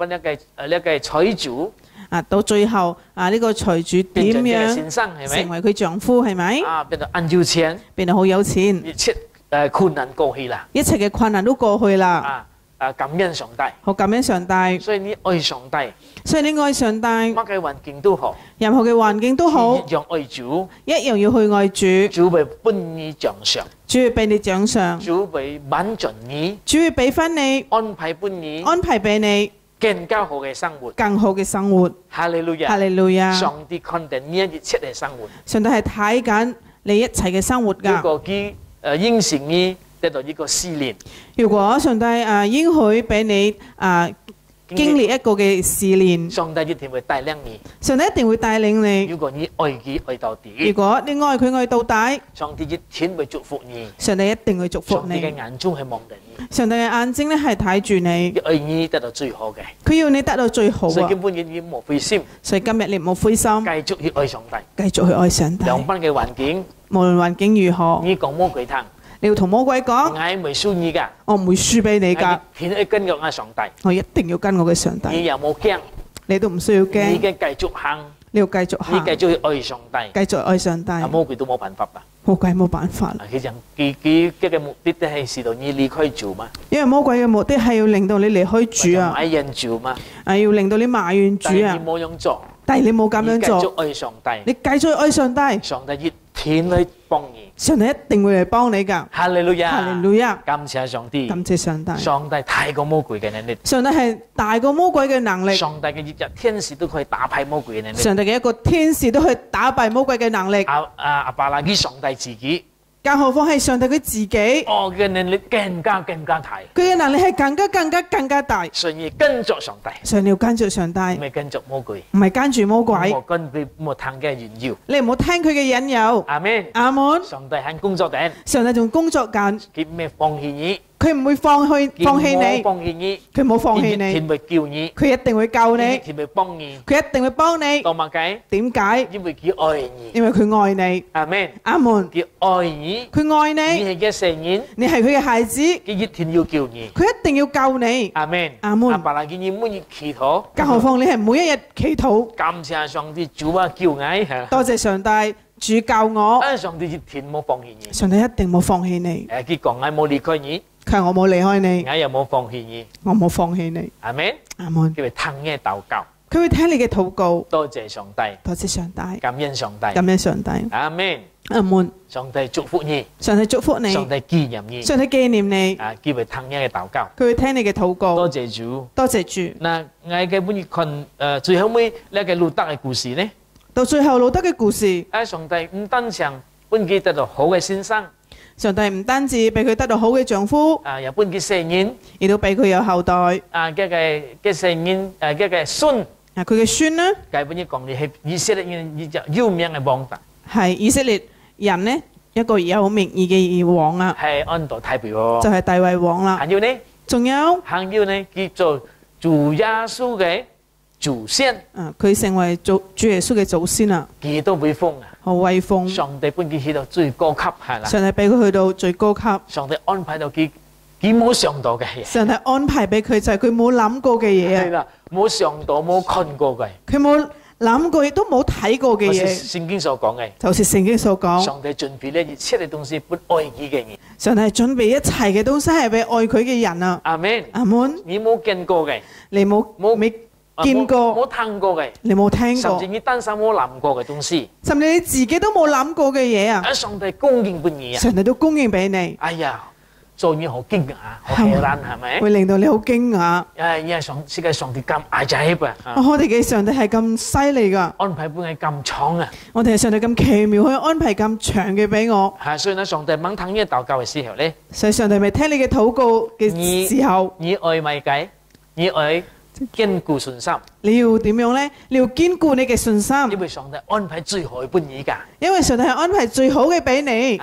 一個財主。到最後呢個財主點樣成為佢丈夫係咪？變到很有錢，變到好有錢，一切困難過去啦，一切嘅困難都過去啦。感恩上帝，好感恩上帝。所以你愛上帝，所以你愛上帝，乜嘅環境都好，任何嘅環境都好，一樣愛主，一樣要去愛主。主會幫你獎賞，主會俾你獎賞，主會滿足你，主會俾翻你安排幫你，安排俾你更加好嘅生活，更好嘅生活。哈利路亞，哈利路亞。上帝看定呢一切嘅生活，上帝係睇緊你一切嘅生活㗎。如果佢應承你得到呢個試煉，如果上帝應許俾你經歷一個嘅試煉，上帝一定會帶領你。上帝一定會帶領你。如果你愛佢愛到底，如果你愛佢愛到底，上帝一定會祝福你。上帝一定會祝福上帝嘅你。眼中係望定你，上帝嘅眼睛咧係睇住你，愛你得到最好嘅。佢要你得到最好啊！所以根本你冇灰心，所以今日你唔好灰心，繼續去愛上帝。繼續去愛上帝。兩班嘅環境，無論環境如何，你講魔鬼聽，你要同魔鬼講，我唔會輸你㗎，我唔會輸俾你㗎，天去跟住我上帝。我一定要跟我嘅上你帝。又冇驚，你都唔需要你已驚，經繼續行，你要繼續你行，繼續去愛上帝。繼續愛上帝。魔鬼都冇辦法吧？魔鬼冇辦法啦，佢嘅目的都係使到你離開主嘛，因為魔鬼嘅目的係要令到你離開主啊，埋怨主嘛，要令到你埋怨主啊但係你。冇樣做，但係你冇咁樣你繼做，續愛上帝，你繼續愛上帝，上帝一天去幫你。上帝一定會嚟幫你㗎。哈利路亞，哈利路亞，感謝上帝，感謝上帝。上帝太過魔鬼嘅能力，上帝係大過魔鬼嘅能力，上帝嘅一日天使都可以打敗魔鬼嘅能力。上帝嘅一個天使都去打敗魔鬼嘅能力，阿伯拉基上帝自己，更何況係上帝佢自己，佢嘅能力更加大，佢嘅能力係更加大。所以跟着上帝，所以你要跟住上帝，唔係跟着魔鬼，唔係跟住魔鬼，冇跟佢冇聽嘅炫耀。你唔好聽佢嘅引誘。阿門，阿門。上帝喺工作頂，上帝仲工作緊，佢唔係放棄你，佢唔會放棄佢冇你，放棄你，佢冇放棄佢一你定，會救你，佢一定會救你，佢一定會幫你。佢一定會幫你。講乜解？點解？因為佢愛你。因為佢愛你。阿門，阿門。佢愛你，佢愛你你，係嘅成員，你係佢嘅孩子，佢佢一定要救你。一定要救你。阿門，阿門阿伯拉見你每日祈禱，更何況你係每一日祈禱，感謝上帝主啊救我，多謝上帝，主教我，上帝一天冇放棄你，上帝一定冇放棄你，佢講我冇離開你，佢話我冇離開你，我又冇放棄你。我冇放棄你。阿門，阿門。佢會聽嘅禱告，佢會聽你嘅禱告，多謝上帝，多謝上帝，感恩上帝，感恩上帝。阿門。阿門。上帝祝福你，上帝祝福你，上帝紀念你，上帝紀念你，啊，佢會聽你嘅禱告。佢會聽你嘅禱告。多謝主。多謝主。嗱，我嘅本看最後尾呢個路德嘅故事呢，到最後路德嘅故事，上帝唔單止本佢得到好嘅先生，上帝唔單止俾佢得到好嘅丈夫，又本佢成人，亦都俾佢有後代。嘅成人嘅孫，佢嘅孫呢，佢本佢講你係以色列人有名嘅王大，係以色列人呢一個有名義嘅王啊，係安度太平喎，就係大衛王啦。還有呢，仲有叫做主耶穌嘅祖先，佢成為主耶穌嘅祖先啊，幾多威風啊！好威風。上帝本佢去到最高級係啦，上帝俾佢去到最高級。上帝安排到佢冇想到嘅嘢。上帝安排俾佢就係佢冇諗過嘅嘢啊。係啦，冇想到冇看過嘅。佢冇諗過亦都冇睇過嘅嘢。聖經所講嘅，就似聖經所講。上帝準備呢一切嘅東西俾愛佢嘅人。上帝準備一切嘅東西係俾愛佢嘅人啊。阿門。阿門。你冇見過嘅，你冇見過，冇聽過嘅，你冇聽過，甚至你單身冇諗過嘅東西，甚至你自己都冇諗過嘅嘢啊！上帝供應俾你啊！上帝都供應俾你。哎呀，做嘢好驚訝，好驚訝，係咪？會令到你好驚訝。因為世界上帝咁阿仔啊！我哋嘅上帝係咁犀利噶，安排本係咁長啊！我哋係上帝咁奇妙，可以安排咁長嘅俾我。所以呢，上帝猛聽呢個禱告嘅時候咧，所以上帝咪聽你嘅禱告嘅時候，你愛咪計，你愛堅固信心。你要點樣咧？你要堅固你嘅信心。因為上帝安排最好嘅俾你㗎。因為上帝係安排最好嘅俾你。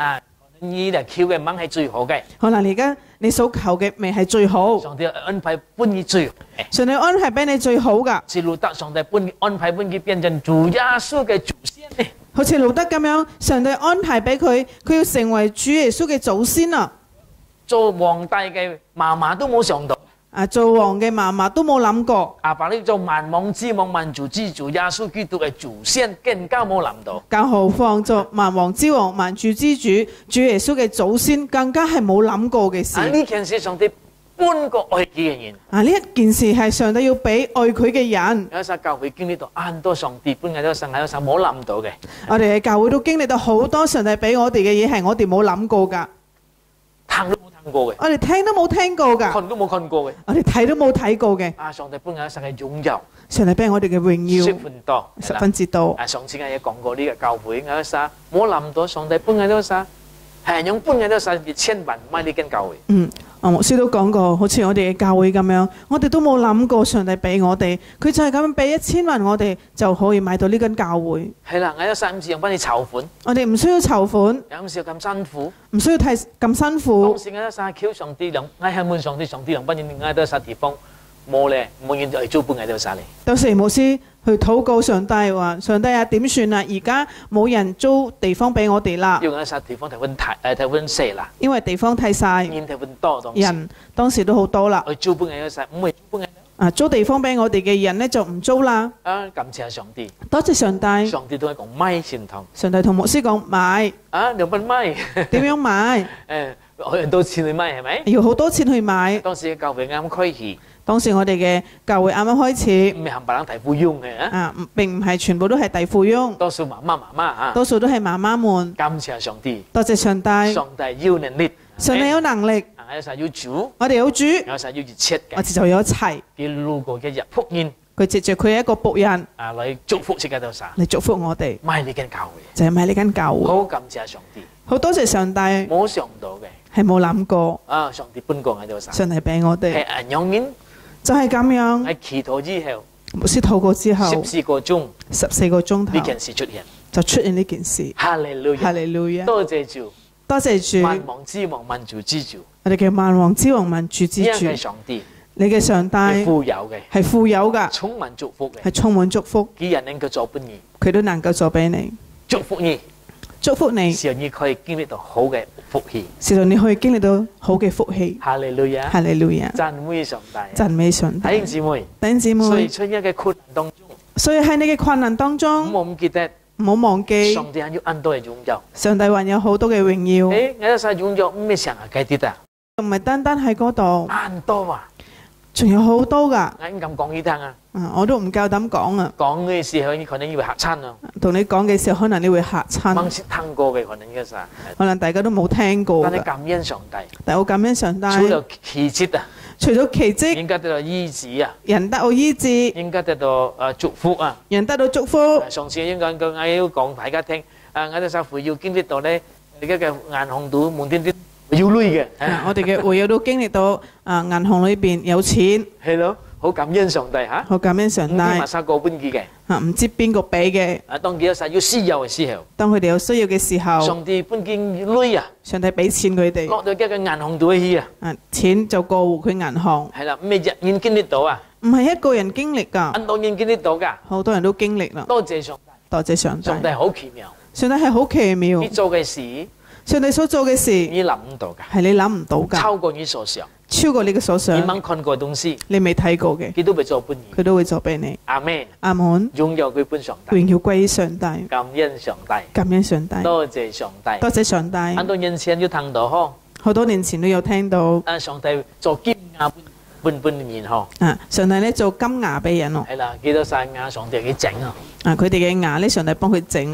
你嚟求嘅猛係最好嘅。可能而家你所求嘅未係最好。上帝安排俾你最好嘅。上帝安排俾你最好㗎。似路德，上帝安排俾佢變成主耶穌嘅祖先咧。好似路德咁樣，上帝安排俾佢，佢要成為主耶穌嘅祖先啊！做皇帝嘅媽媽都冇想到。做王嘅嫲嫲都冇諗過。阿爸呢做萬王之王、萬主之主、耶穌基督嘅祖先，更加冇諗到。更何況做萬王之王、萬主之主、主耶穌嘅祖先，更加係冇諗過嘅事。呢件事上帝搬過愛佢嘅人。呢一件事係上帝要俾愛佢嘅人。有時教會經歷到很多上帝搬嘅都神，有時冇諗到嘅。我哋嘅教會都經歷到好多上帝俾我哋嘅嘢，係我哋冇諗過㗎。聽都冇聽過嘅，我哋聽都冇聽過㗎，看都冇看過嘅，我哋睇都冇睇過嘅。上帝搬有神嘅擁有，上帝俾我哋嘅榮耀十分之多。上次我有講過呢個教會有時冇諗到上帝搬嘅都時，係用搬嘅都時1000萬買呢間教會。牧師都講過，好似我哋嘅教會咁樣，我哋都冇諗過上帝俾我哋，佢就係咁樣俾1000萬我哋就可以買到呢間教會。係啦，我有時唔使用翻你籌款，我哋唔需要籌款，又唔需要咁辛苦，唔需要太咁辛苦。當時我有時求上帝量，我係問上帝，上帝量，不然我都有地方冇咧，冇人嚟租搬喺度晒嚟。到時牧師去禱告上帝話：上帝啊，點算啊？而家冇人租地方俾我哋啦。因為地方太細啦。因為地方太細，人當時都好多啦。去租搬喺度晒，唔係租搬喺租地方俾我哋嘅人咧就唔租啦。感謝上帝，多謝上帝。上帝都係講買先同。上帝同牧師講買。兩蚊買。點樣買？要好多錢去買係咪？要好多錢去買。當時嘅教會啱開始。當時我哋嘅教會啱啱開始，唔係冚唪唥大富翁嘅並唔係全部都係大富翁，多數媽媽多數都係媽媽們。感謝上帝，多謝上帝，上帝有能力，上帝有能力，有時要主，我哋有主，有時要熱切嘅，我哋就有一齊。佢路過嘅日僕人，佢藉住佢係一個僕人，嚟祝福世界都晒，嚟祝福我哋，買呢間教會，就係買呢間教會。好感謝上帝，好多謝上帝，冇想到嘅，係冇諗過，上帝搬過喺度晒，上帝俾我哋，係人面。就係咁樣。喺祈禱之後，牧師禱告之後，14個鐘頭，呢件事出現，就出現呢件事。哈利路亞，哈利路亞，多謝主，多謝主。萬王之王，萬主之主，我哋嘅萬王之王，萬主之主。你嘅上帝，你嘅上帝係富有嘅，係富有噶，充滿祝福嘅，係充滿祝福。幾人能夠做俾你，佢都能夠做俾你，祝福你。祝福你，使到你可以經歷到好嘅福氣，使到你可以經歷到好嘅福氣。哈利路亞，哈利路亞，讚美上帝，讚美上帝。弟兄姊妹，弟兄姊妹，所以出一嘅困難當中，所以喺你嘅困難當中，唔好唔記得，唔好忘記，上帝還有很多嘅榮耀，上帝還有好多嘅榮耀。我有晒榮耀唔係成日計啲啊，唔係單單喺嗰度，很多啊，仲有好多噶。我咁講你聽啊，我都唔夠膽講啊！講嘅時候，你可能以為嚇親啊，同你講嘅時候，可能你會嚇親，冇識聽過嘅可能嘅啥，可能大家都冇聽過㗎。但係感恩上帝，但我感恩上帝，除咗奇蹟啊，除咗奇蹟，應該得到醫治啊，人得到醫治，應該得到祝福啊。人得到祝福。上次應該我要講大家聽，我哋師傅要經歷到咧，而家嘅銀行度滿天啲要鐳嘅。我哋嘅會友都經歷到銀行裏邊有錢，係咯，好感恩上帝嚇。好感恩上帝。唔知馬沙個搬機嘅。唔知邊個俾嘅。當佢有實要需要嘅時候，當佢哋有需要嘅時候，上帝搬機鐳啊，上帝俾錢佢哋，落到一個銀行度去啊。錢就過戶佢銀行。係啦，咩人經歷到啊？唔係一個人經歷㗎，很多人經歷到㗎，好多人都經歷啦。多謝上帝，多謝上帝。上帝好奇妙，上帝係好奇妙。你做嘅事，上帝所做嘅事，你諗唔到㗎，係你諗唔到㗎，超過你所想，超過你嘅所想。你冇看過嘅東西，你未睇過嘅，佢都會做俾你。佢都會做俾你。阿門，阿門。擁有佢本上帝，榮耀歸於上帝，感恩上帝，感恩上帝。多謝上帝，多謝上帝。很多年前都聽到呵，好多年前都有聽到。上帝做金牙半面呵。上帝咧做金牙俾人喎。係啦，幾多晒牙上帝去整啊？佢哋嘅牙咧，上帝幫佢整。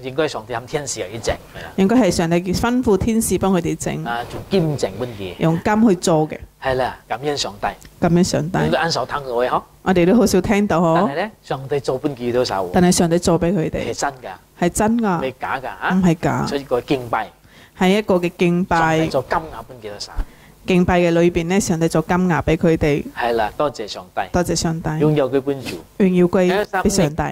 應該上帝喊天使去整，係啦。應該係上帝吩咐天使幫佢哋整。做金整本嘢。用金去做嘅。係啦，感恩上帝。感恩上帝。應該按手聽到嘅嗬。我哋都好少聽到嗬。但係咧，上帝做本嘢都受。但係上帝做俾佢哋。係真㗎。係真㗎。唔係假㗎嚇。唔係假。所以個敬拜。係一個嘅敬拜。上帝做金牙本嘢都受。敬拜嘅裏邊咧，上帝做金牙俾佢哋。係啦，多謝上帝。多謝上帝。擁有佢本主。榮耀歸俾上帝。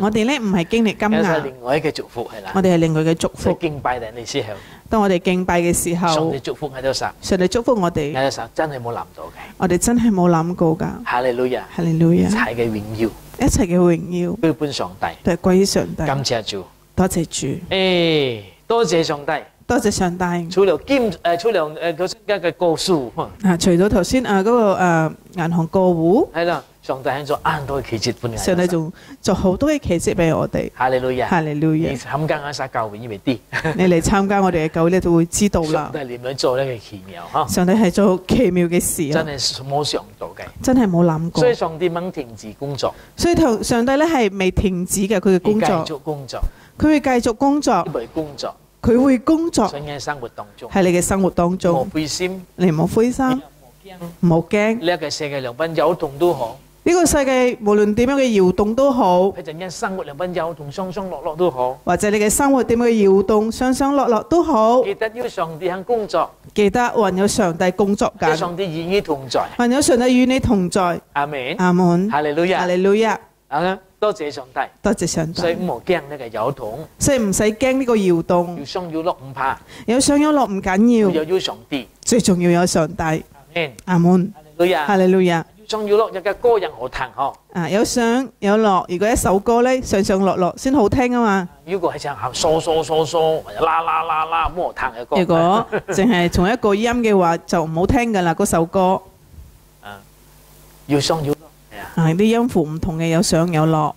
我哋咧唔係經歷金牙。另外一個祝福係啦。我哋係另外嘅祝福。敬拜嘅時候。當我哋敬拜嘅時候。上帝祝福喺度實。上帝祝福我哋。喺度實真係冇諗到嘅。我哋真係冇諗過㗎。哈利路亞。哈利路亞。一切嘅榮耀。一切嘅榮耀。歸本上帝。都係歸於上帝。感謝主。多謝主。多謝上帝。多謝上帝。除了頭先嘅個數。除咗頭先嗰個銀行過戶。係啦，上帝喺度按多奇蹟俾你。上帝仲做好多嘅奇蹟俾我哋。哈利路亞。哈利路亞。你參加阿撒教會以為啲。你嚟參加我哋嘅教會，你就會知道啦。上帝點樣做呢個奇妙嚇？上帝係做奇妙嘅事啊！真係冇想到嘅。真係冇諗過。所以上帝冇停止工作。所以上帝咧係未停止嘅佢嘅工作。繼續工作。佢會繼續工作。佢會工作。佢會工作。喺你嘅生活當中。喺你嘅生活當中。冇灰心。你唔好灰心。唔好驚。呢個世界兩邊搖動都好。呢個世界無論點樣嘅搖動都好。或者你生活兩邊搖動上上落落都好。或者你嘅生活點樣嘅搖動上上落落都好。記得要上帝喺工作。記得還有上帝工作緊。上帝與你同在。還有上帝與你同在。阿門。阿門。哈利路亞。哈利路亞。多謝上帝。多謝上帝。所以唔好驚呢個搖動。所以唔使驚呢個搖動。要上要落唔怕。有上有落唔緊要。要上帝。最重要有上帝。阿門。哈利路亞。哈利路亞。上要落有嘅歌人好聽嗬。有上有落，如果一首歌咧上上落落先好聽啊嘛。如果係唱下嗦嗦嗦嗦，或者啦啦啦啦咁好聽嘅歌。如果淨係從一個音嘅話，就唔好聽噶啦嗰首歌。要上要落。啲音符唔同嘅，有上有落。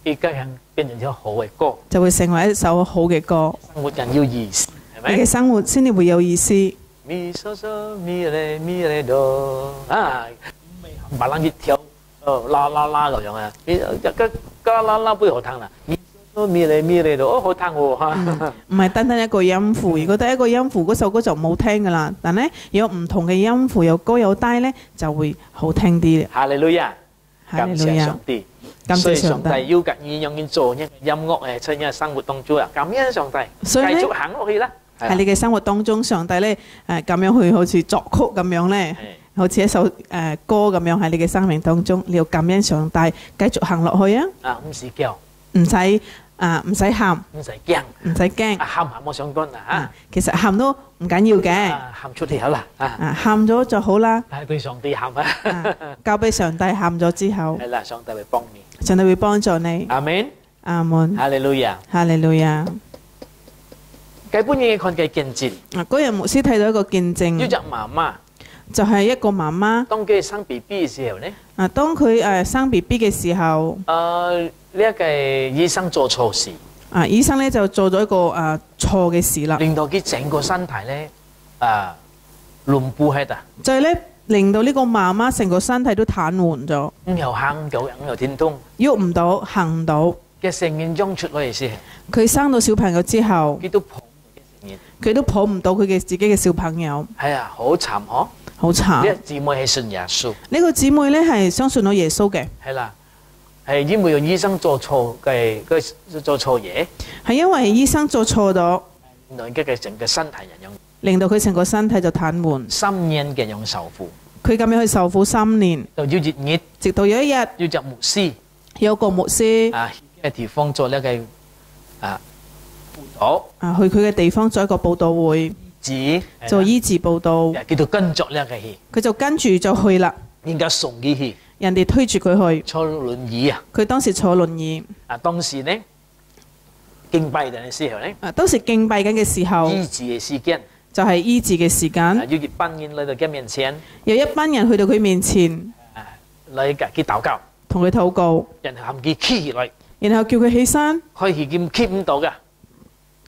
而家人變成咗好嘅歌，就會成為一首好嘅歌。生活人要意思，係咪？你嘅生活先至會有意思。咪嗦嗦咪嚟咪嚟哆啊！白冷熱跳，啦啦啦咁樣啊！一加啦啦杯好聽啦，咪嗦咪嚟咪嚟哆，好聽喎嚇！唔係單單一個音符，如果得一個音符，嗰首歌就唔好聽噶啦。但咧有唔同嘅音符，有高有低咧，就會好聽啲。哈利路亞，感謝上帝，感謝上帝。要格意用做一個音樂喺出嘅生活當中啊！感恩上帝，繼續行落去啦。喺你嘅生活當中，上帝咧咁樣去好似作曲咁樣咧。好似一首歌咁樣喺你嘅生命當中，你要感恩上帝，繼續行落去啊！唔使叫，唔使喊，唔使驚，唔使驚。喊我想講啦其實喊都唔緊要嘅，喊出嚟好啦，喊咗就好啦。係對上帝喊啊！交俾上帝喊咗之後，係啦，上帝會幫你，上帝會幫助你。阿門，阿門。哈利路亞，哈利路亞。基本嘢看嘅見證。嗰日牧師睇到一個見證，要隻媽媽。就係一個媽媽，當佢生 BB 嘅時候咧，當佢生 BB 嘅時候，呢一個醫生做錯事，醫生咧就做咗一個錯嘅事啦，令到佢整個身體咧，亂布喺度，就係咧令到呢個媽媽成個身體都癱瘓咗，又行唔到，又天通喐唔到，行唔到。嘅成員中出嚟時，佢生到小朋友之後，佢都抱唔到嘅成員，佢都抱唔到佢嘅自己嘅小朋友，係啊，好慘嗬！好慘。呢個姊妹係信耶穌，呢個姊妹呢係相信咗耶穌嘅，係啦，係因為有醫生做錯嘅，佢做錯嘢，係因為醫生做錯咗，原來嘅整個身體人令到佢成個身體就癱瘓。用3年嘅用受苦，佢咁樣去受苦3年，就要熱熱，直到有一日要隻牧師有個牧師啊嘅地方做呢個啊輔導去佢嘅地方做一個佈道會，指做醫治佈道，叫做跟作呢個戲，佢就跟住就去啦。人家送佢去，人哋推住佢去，坐輪椅啊！佢當時坐輪椅。啊，當時呢敬拜嘅時候呢，當時敬拜緊嘅時候，醫治嘅時間，就係醫治嘅時間。要一班人嚟到佢面前，有一班人去到佢面前，嚟佢禱告，同佢禱告，然後喊佢企起來，然後叫佢起身。開始佢企唔到㗎，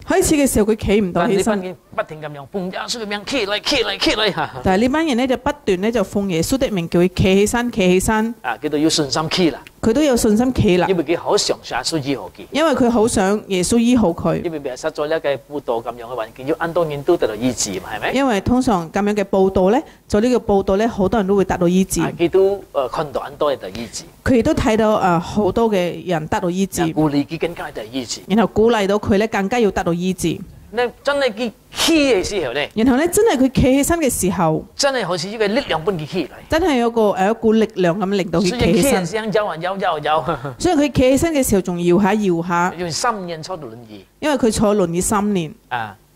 開始嘅時候佢企唔到起身，但呢班人不停咁樣奉耶穌嘅名企嚟企嚟企嚟嚇，但係呢班人呢就不斷呢就奉耶穌的名叫佢企起身，企起身。啊，佢都要信心企啦，佢都有信心企啦，因為佢好想耶穌醫好佢，因為佢好想耶穌醫好佢。因為實在咗一個輔導咁樣嘅環境，要安多人都得到醫治嘛，係咪？因為通常咁樣嘅報道呢，做呢個報道呢，好多人都會得到醫治。佢都看到安多人得醫治，佢亦都睇到好多嘅人得到醫治，鼓勵佢更加得醫治。然後鼓勵到佢呢更加要得到醫治。你真係佢企嘅時候咧，然後呢，真係佢企起身嘅時候，真係好似一個力量般佢起嚟。真係有一股力量咁令到佢企起身。聲有啊有，所以佢企起身嘅時候仲搖下搖下，因為3年坐輪椅，因為佢坐輪椅3年，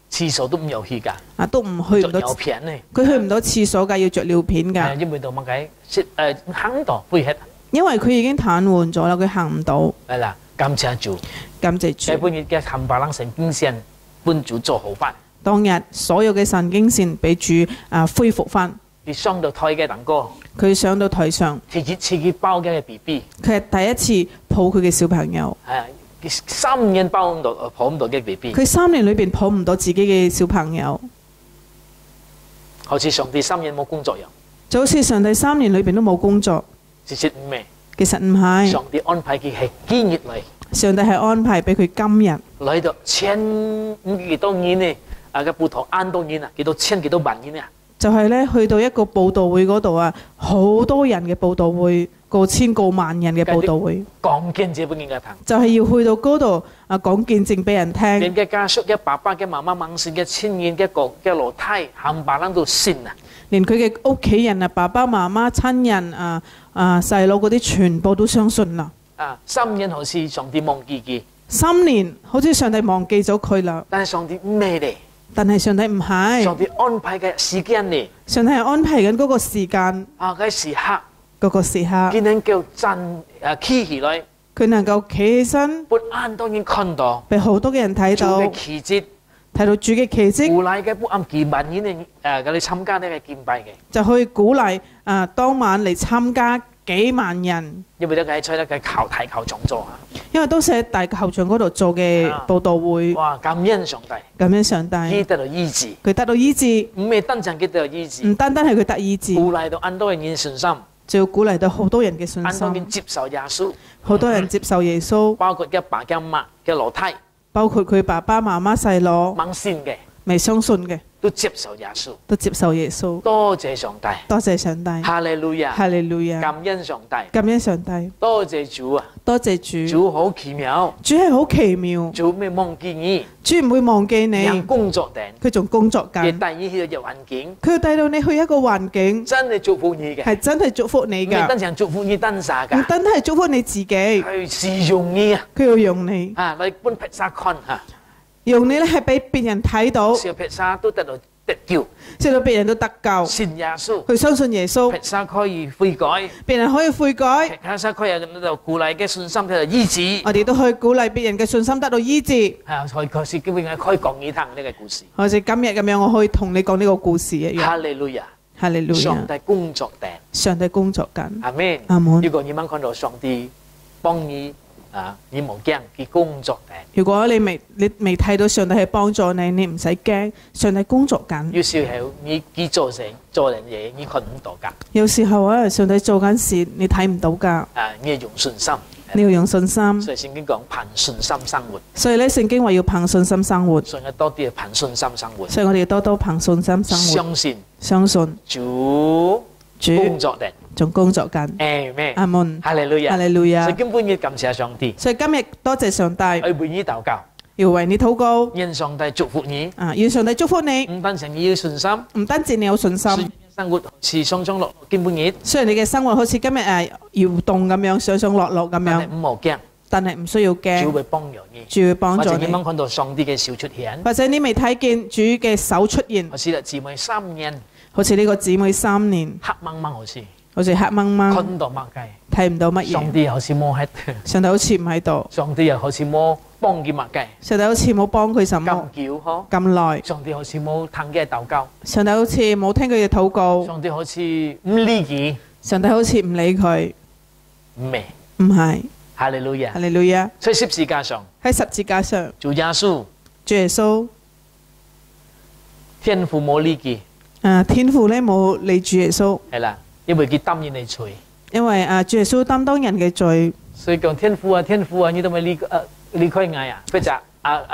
廁所都唔有去㗎，都唔去唔到尿片咧，佢去唔到廁所㗎，要着尿片㗎。因為到乜解行到背吃，因為佢已經癱瘓咗啦，佢行唔到。係啦，感謝主，感謝主。基本嘅冚唪唥神經線幫主做好翻。當日所有嘅神經線俾主恢復翻。佢上到台嘅蛋糕，佢上到台上，自己包嘅 BB， 佢係第一次抱佢嘅小朋友。佢3年抱唔到嘅 BB， 佢3年裏邊抱唔到自己嘅小朋友，好似上帝3年冇工作樣，就好似上帝3年裏邊都冇工作。其實唔係，其實唔係，上帝安排佢係今日嚟。上帝係安排俾佢今日嚟到1500幾多年呢？嘅葡萄安多年啊，幾多千幾多萬年啊？就係咧去到一個佈道會嗰度啊，好多人嘅佈道會，過千過萬人嘅佈道會，講見證俾人家聽，就係要去到嗰度講見證俾人聽。你嘅家屬、嘅爸爸、嘅媽媽、盲線嘅親人、嘅老太，冚唪唥都信啊！連佢嘅屋企人啊，爸爸媽媽、親人細佬嗰啲，全部都相信啦。3年好似上帝忘記佢，3年好似上帝忘記咗佢啦。但係上帝唔係咧，但係上帝唔係，上帝安排嘅時間咧，上帝係安排緊嗰個時間嘅時刻，嗰個時刻，佢能夠站企起來，佢能夠企起身，俾安多人看到，俾好多嘅人睇到主嘅奇蹟，睇到主嘅奇蹟，鼓勵嘅不啱幾萬人嗰啲參加呢個敬拜嘅，就去鼓勵當晚嚟參加幾萬人。因為呢個係在呢個大球場做啊，因為都係喺大球場嗰度做嘅佈道會。哇！感恩上帝，感恩上帝，佢得到醫治，佢得到醫治，唔係單純佢得到醫治，唔單單係佢得醫治，鼓勵到安多人嘅信心，就要鼓勵到好多人嘅信安多人心，接受耶穌，好多人接受耶穌，包括嘅爸嘅媽嘅老太，包括佢爸爸媽媽細佬盲線嘅未相信嘅都接受耶穌，都接受耶穌。多謝上帝，多謝上帝，哈利路亞，哈利路亞，感恩上帝，感恩上帝，多謝主啊，多謝主，主好奇妙，主係好奇妙，主未忘記你，主唔會忘記你，人工作定，佢仲工作亦緊，帶你去嘅環境，佢要帶到你去一個環境，真係祝福你嘅，係真係祝福你唔係單㗎，純祝福你單晒唔㗎，單單係祝福你自己，佢去使用你啊，要用你，嚟搬披薩看嚇，用你咧係俾別人睇到，小披薩都得到得救，使到別人都得救，信耶穌，去相信耶穌披，薩可以悔改，別人可以悔改，披薩可以喺度鼓勵嘅信心喺度醫治，我哋都可以鼓勵別人嘅信心得到醫治。可以確實基本上可以講你聽呢個故事。好似今日咁樣，我可以同你講呢個故事一樣。哈利路亞，哈利路上亞，帝工作定，上帝工作緊。阿門。阿門如果你們看到上帝幫你你冇驚，佢工作嘅。如果你未睇到上帝係幫助你，你唔使驚，上帝工作緊。有時候你做人嘢，你看唔到㗎。有時候啊，上帝做緊事，你睇唔到㗎。你要用信心。你要用信心。所以聖經講憑信心生活。所以咧，聖經話要憑信心生活。所以我多啲憑信心生活。所以我哋多多憑信心生活。相信主工作緊，仲工作緊。阿門。哈利路亞。哈利路亞。所以根本要感謝上帝。所以今日多謝上帝。去為你禱告。要為你禱告。願上帝祝福你。願上帝祝福你。唔單止你有信心，唔單止你有信心。生活好似上上落落，根本熱。雖然你嘅生活好似今日搖動咁樣，上上落落咁樣，唔好驚，但係唔需要驚。主會幫助你，主會幫助你。或者你冇看到上帝嘅手出現，或者你未睇見主嘅手出現。好似啦，姊妹3年，好似呢個姊妹3年，黑掹掹好似黑掹掹，看唔到乜計，睇唔到乜嘢。上帝好似冇喺，上帝好似唔喺度，上帝又好似冇幫佢乜計，上帝好似冇幫佢什麼，咁久呵，咁耐，上帝好似冇聽佢禱告，上帝好似冇聽佢嘅禱告，上帝好似唔理佢，上帝好似唔理佢，唔係，唔係，哈利路亞，哈利路亞。所以十字架上，喺十字架上，主耶穌，主耶穌，天父冇理佢，天父咧冇理主耶穌，係啦，因為佢擔任你罪。因為主耶穌擔當人嘅罪，所以講天父啊，天父啊，你都咪離開我啊，或者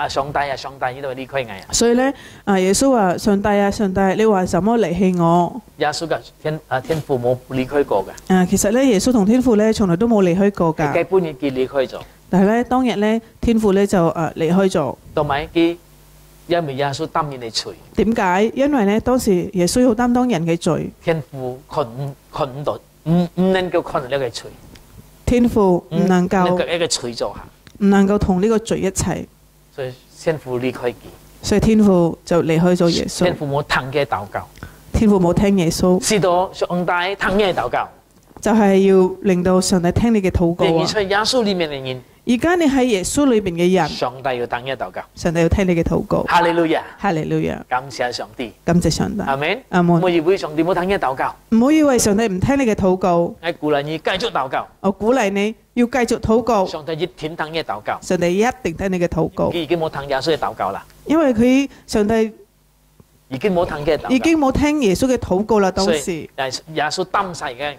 上帝啊，上帝你都咪離開我啊。所以咧耶穌話上帝啊，上帝，你話什麼離棄我？耶穌嘅天父冇離開過嘅。其實咧耶穌同天父咧從來都冇離開過㗎。基本已經離開咗。但係咧當日咧天父咧就離開咗。同埋佢因為耶穌擔任你罪。點解？因為咧當時耶穌要擔當人嘅罪。天父看唔到。唔能夠看呢個罪，天父唔能夠一個罪做下，唔能夠同呢個罪一齊，所以天父離開佢，所以天父就離開咗耶穌。天父冇聽嘅禱告，天父冇聽耶穌，知道上帝聽嘅禱告，就係要令到上帝聽你嘅禱告啊！而在耶穌裡面嘅人。而家你喺耶穌裏邊嘅人，上帝要聽你嘅禱告，上帝要聽你嘅禱告。哈利路亞，哈利路亞，感謝上帝，感謝上帝。阿門，阿門。唔好以為上帝冇聽你嘅禱告，唔好以為上帝唔聽你嘅禱告。我鼓勵你繼續禱告，我鼓勵你要繼續禱告。上帝一定聽你嘅禱告，上帝一定聽你嘅禱告。佢已經冇聽耶穌嘅禱告啦，因為佢上帝已經冇聽嘅禱告，已經冇聽耶穌嘅禱告啦。當時耶穌擔晒嘅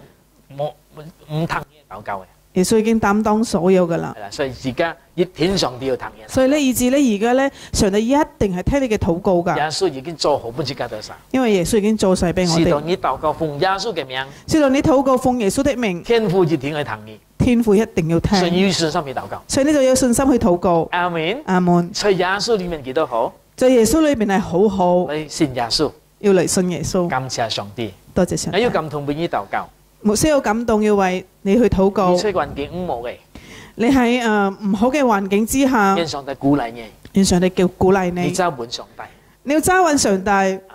冇唔聽嘅禱告嘅。耶穌已經擔當所有噶啦，所以而家一天上帝要聽嘢。所以咧，以至咧而家咧，上帝一定係聽你嘅禱告噶。耶穌已經做好，不知加多少。因為耶穌已經做晒俾我哋。知道你禱告奉耶穌嘅名，知道你禱告奉耶穌的名，天父一定去聽你。天父一定要聽。所以要信心去禱告。所以呢就有信心去禱告。阿門。阿門。在耶穌裡面幾多好？在耶穌裏邊係好好。你信耶穌，要嚟信耶穌。感謝上帝，多謝上帝。我要感動俾你禱告。牧師有感動要為你去禱告。你喺環境唔好嘅，你喺唔好嘅環境之下，願上帝鼓勵你，願上帝叫鼓勵你。你揸穩上帝，你要揸穩上帝，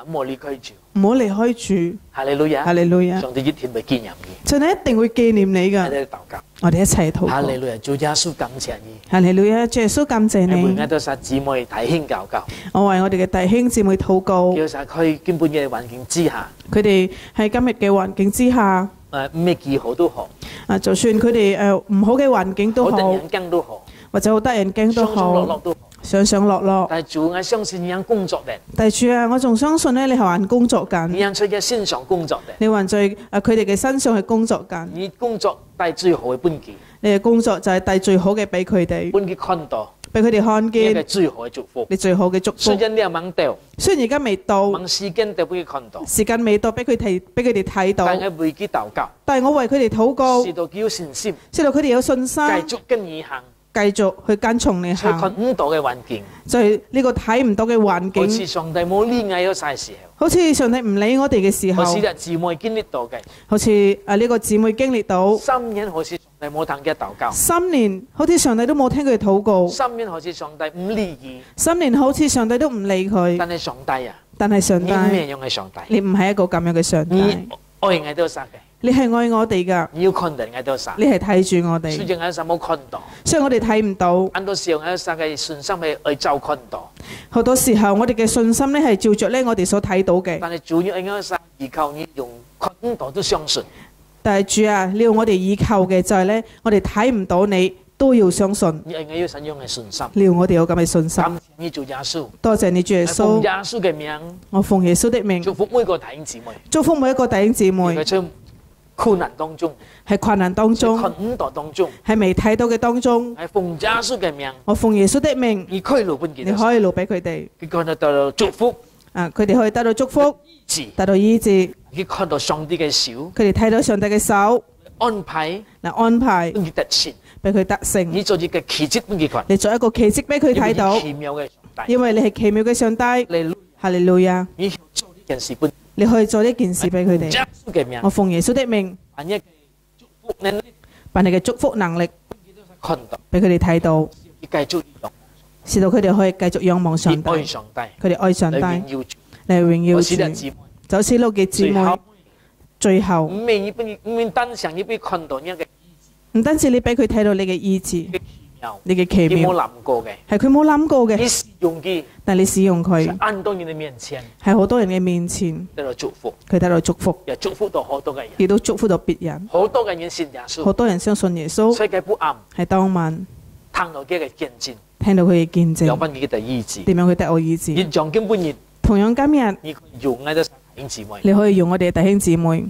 唔好離開主，唔好離開主。哈利路亞，哈利路亞。上帝一定會紀念你，上帝一定會紀念你㗎。喺度禱告，我哋一齊禱告。哈利路亞，主耶穌感謝你。哈利路亞，主耶穌感謝你。每日都使姊妹弟兄禱告。我為我哋嘅弟兄姊妹禱告。叫晒佢根本嘅環境之下，佢哋喺今日嘅環境之下，咩幾好都好。就算佢哋唔好嘅環境都好，好得人驚都好，或者好得人驚都好，上上落落都好，上上落落。但係主，我相信你喺工作嘅。但係主啊，我仲相信咧，你係還工作緊。你喺佢嘅身上工作嘅。你還在佢哋嘅身上係工作緊。你工作帶最好嘅本錢。你嘅工作就係帶最好嘅俾佢哋。本錢看到。俾佢哋看見。你最好嘅祝福。你最好嘅祝福。雖然你又掹到。雖然而家未到。掹時間就俾佢看到。時間未到，俾佢哋睇到。但係為佢禱告。但係我為佢哋禱告。使到佢有信心。使到佢哋有信心。繼續跟你行。繼續去跟從你行。看唔到嘅環境。就係呢個睇唔到嘅環境。好似上帝冇理解咗晒時候。好似上帝唔理我哋嘅時候。好似姊妹經歷到嘅。好似呢個姊妹經歷到。3年好似上帝冇聽佢禱告。3年好似上帝都冇聽佢禱告。3年好似上帝唔理佢。3年好似上帝都唔理佢。但係上帝啊！但係上帝。你咩樣嘅上帝？你唔係一個咁樣嘅上帝。你愛我都殺嘅。你係愛我哋㗎。你要看人我都殺。你係睇住我哋。雖然我哋冇看到。所以我哋睇唔到。很多時候我哋嘅信心係去照看到。好多時候我哋嘅信心咧係照着咧我哋所睇到嘅。但係主要我哋依靠你用看到都相信。但係主啊，你要我哋依靠嘅就係咧，我哋睇唔到你，都要相信，你要神用嘅信心。你要我哋有咁嘅信心。感謝你主耶穌，多謝你主耶穌，奉耶穌嘅名，我奉耶穌的名祝福每個弟兄姊妹，祝福每一個弟兄姊妹佢出困難當中，喺困難當中，困難當中，喺未睇到嘅當中，係奉耶穌嘅名，我奉耶穌的名，你可以路本你可以路俾佢哋，佢可以得到祝福，佢哋可以得到祝福，得到醫治，佢看到上帝嘅手，佢哋睇到上帝嘅手安排，安排俾佢得勝，俾佢得勝。你做一個奇蹟俾佢看，你做一個奇蹟俾佢睇到，奇妙嘅上帝，因為你係奇妙嘅上帝。哈利路亞！你做呢件事本，你可以做呢件事俾佢哋。耶穌嘅名，我奉耶穌的名，把你嘅祝福能力看到，俾佢哋睇到，繼續使到佢哋可以繼續仰望上帝，愛上帝，佢哋愛上帝，嚟榮耀主，嚟榮耀主。主。就好似六嘅姊妹，最後唔係單想你俾看到呢個唔單止你俾佢睇到你嘅醫治，奇妙，你嘅奇你冇妙，諗過嘅，係佢冇諗過嘅，你使用佢，但你使用佢按到人嘅面前，喺好多人嘅面前，得到祝福，佢得到祝福，又祝福到好多嘅人，亦都祝福到別人。好多嘅人信耶穌，好多人相信耶穌，世界不暗，喺當晚聽到佢嘅見證，聽到佢嘅見證，有翻佢嘅醫治，點樣佢得我醫治。現象根本熱，同樣今日，你用喺度弟兄姊妹，你可以用我哋嘅弟兄姊妹，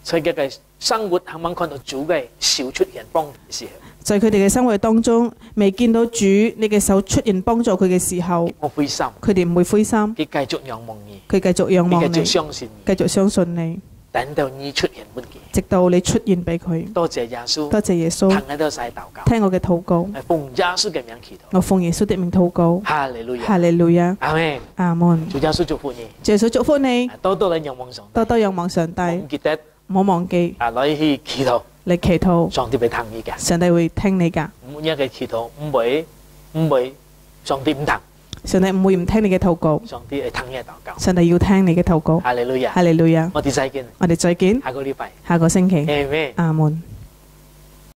世界嘅生活肯唔肯看到主嘅手出現幫嘅時候，在佢哋嘅生活當中，未見到主你嘅手出現幫助佢嘅時候，我灰心，佢哋唔會灰心，佢繼續仰望你，佢繼續仰望佢繼續你，相信你，繼續相信你，等到你出現本嘅。直到你出現俾佢。多謝耶穌，多謝耶穌，行喺度晒禱告，聽我嘅禱告，係奉耶穌嘅名祈禱。我奉耶穌的名禱告。哈利路亞，哈利路亞，阿門。阿門。主耶穌祝福你，主耶穌祝福你，多多嚟仰望上帝，多多仰望上帝，唔記得唔好忘記攞去祈禱，你祈禱，上帝會聽你嘅。上帝會聽你㗎。每一個祈禱唔會上帝唔聽，上帝唔會唔聽你嘅禱告，上帝係聽你嘅禱告。上帝要聽你嘅禱告。哈利路亞，哈利路亞，我哋再見，我哋再見，下個禮拜，下個星期。阿門。阿門。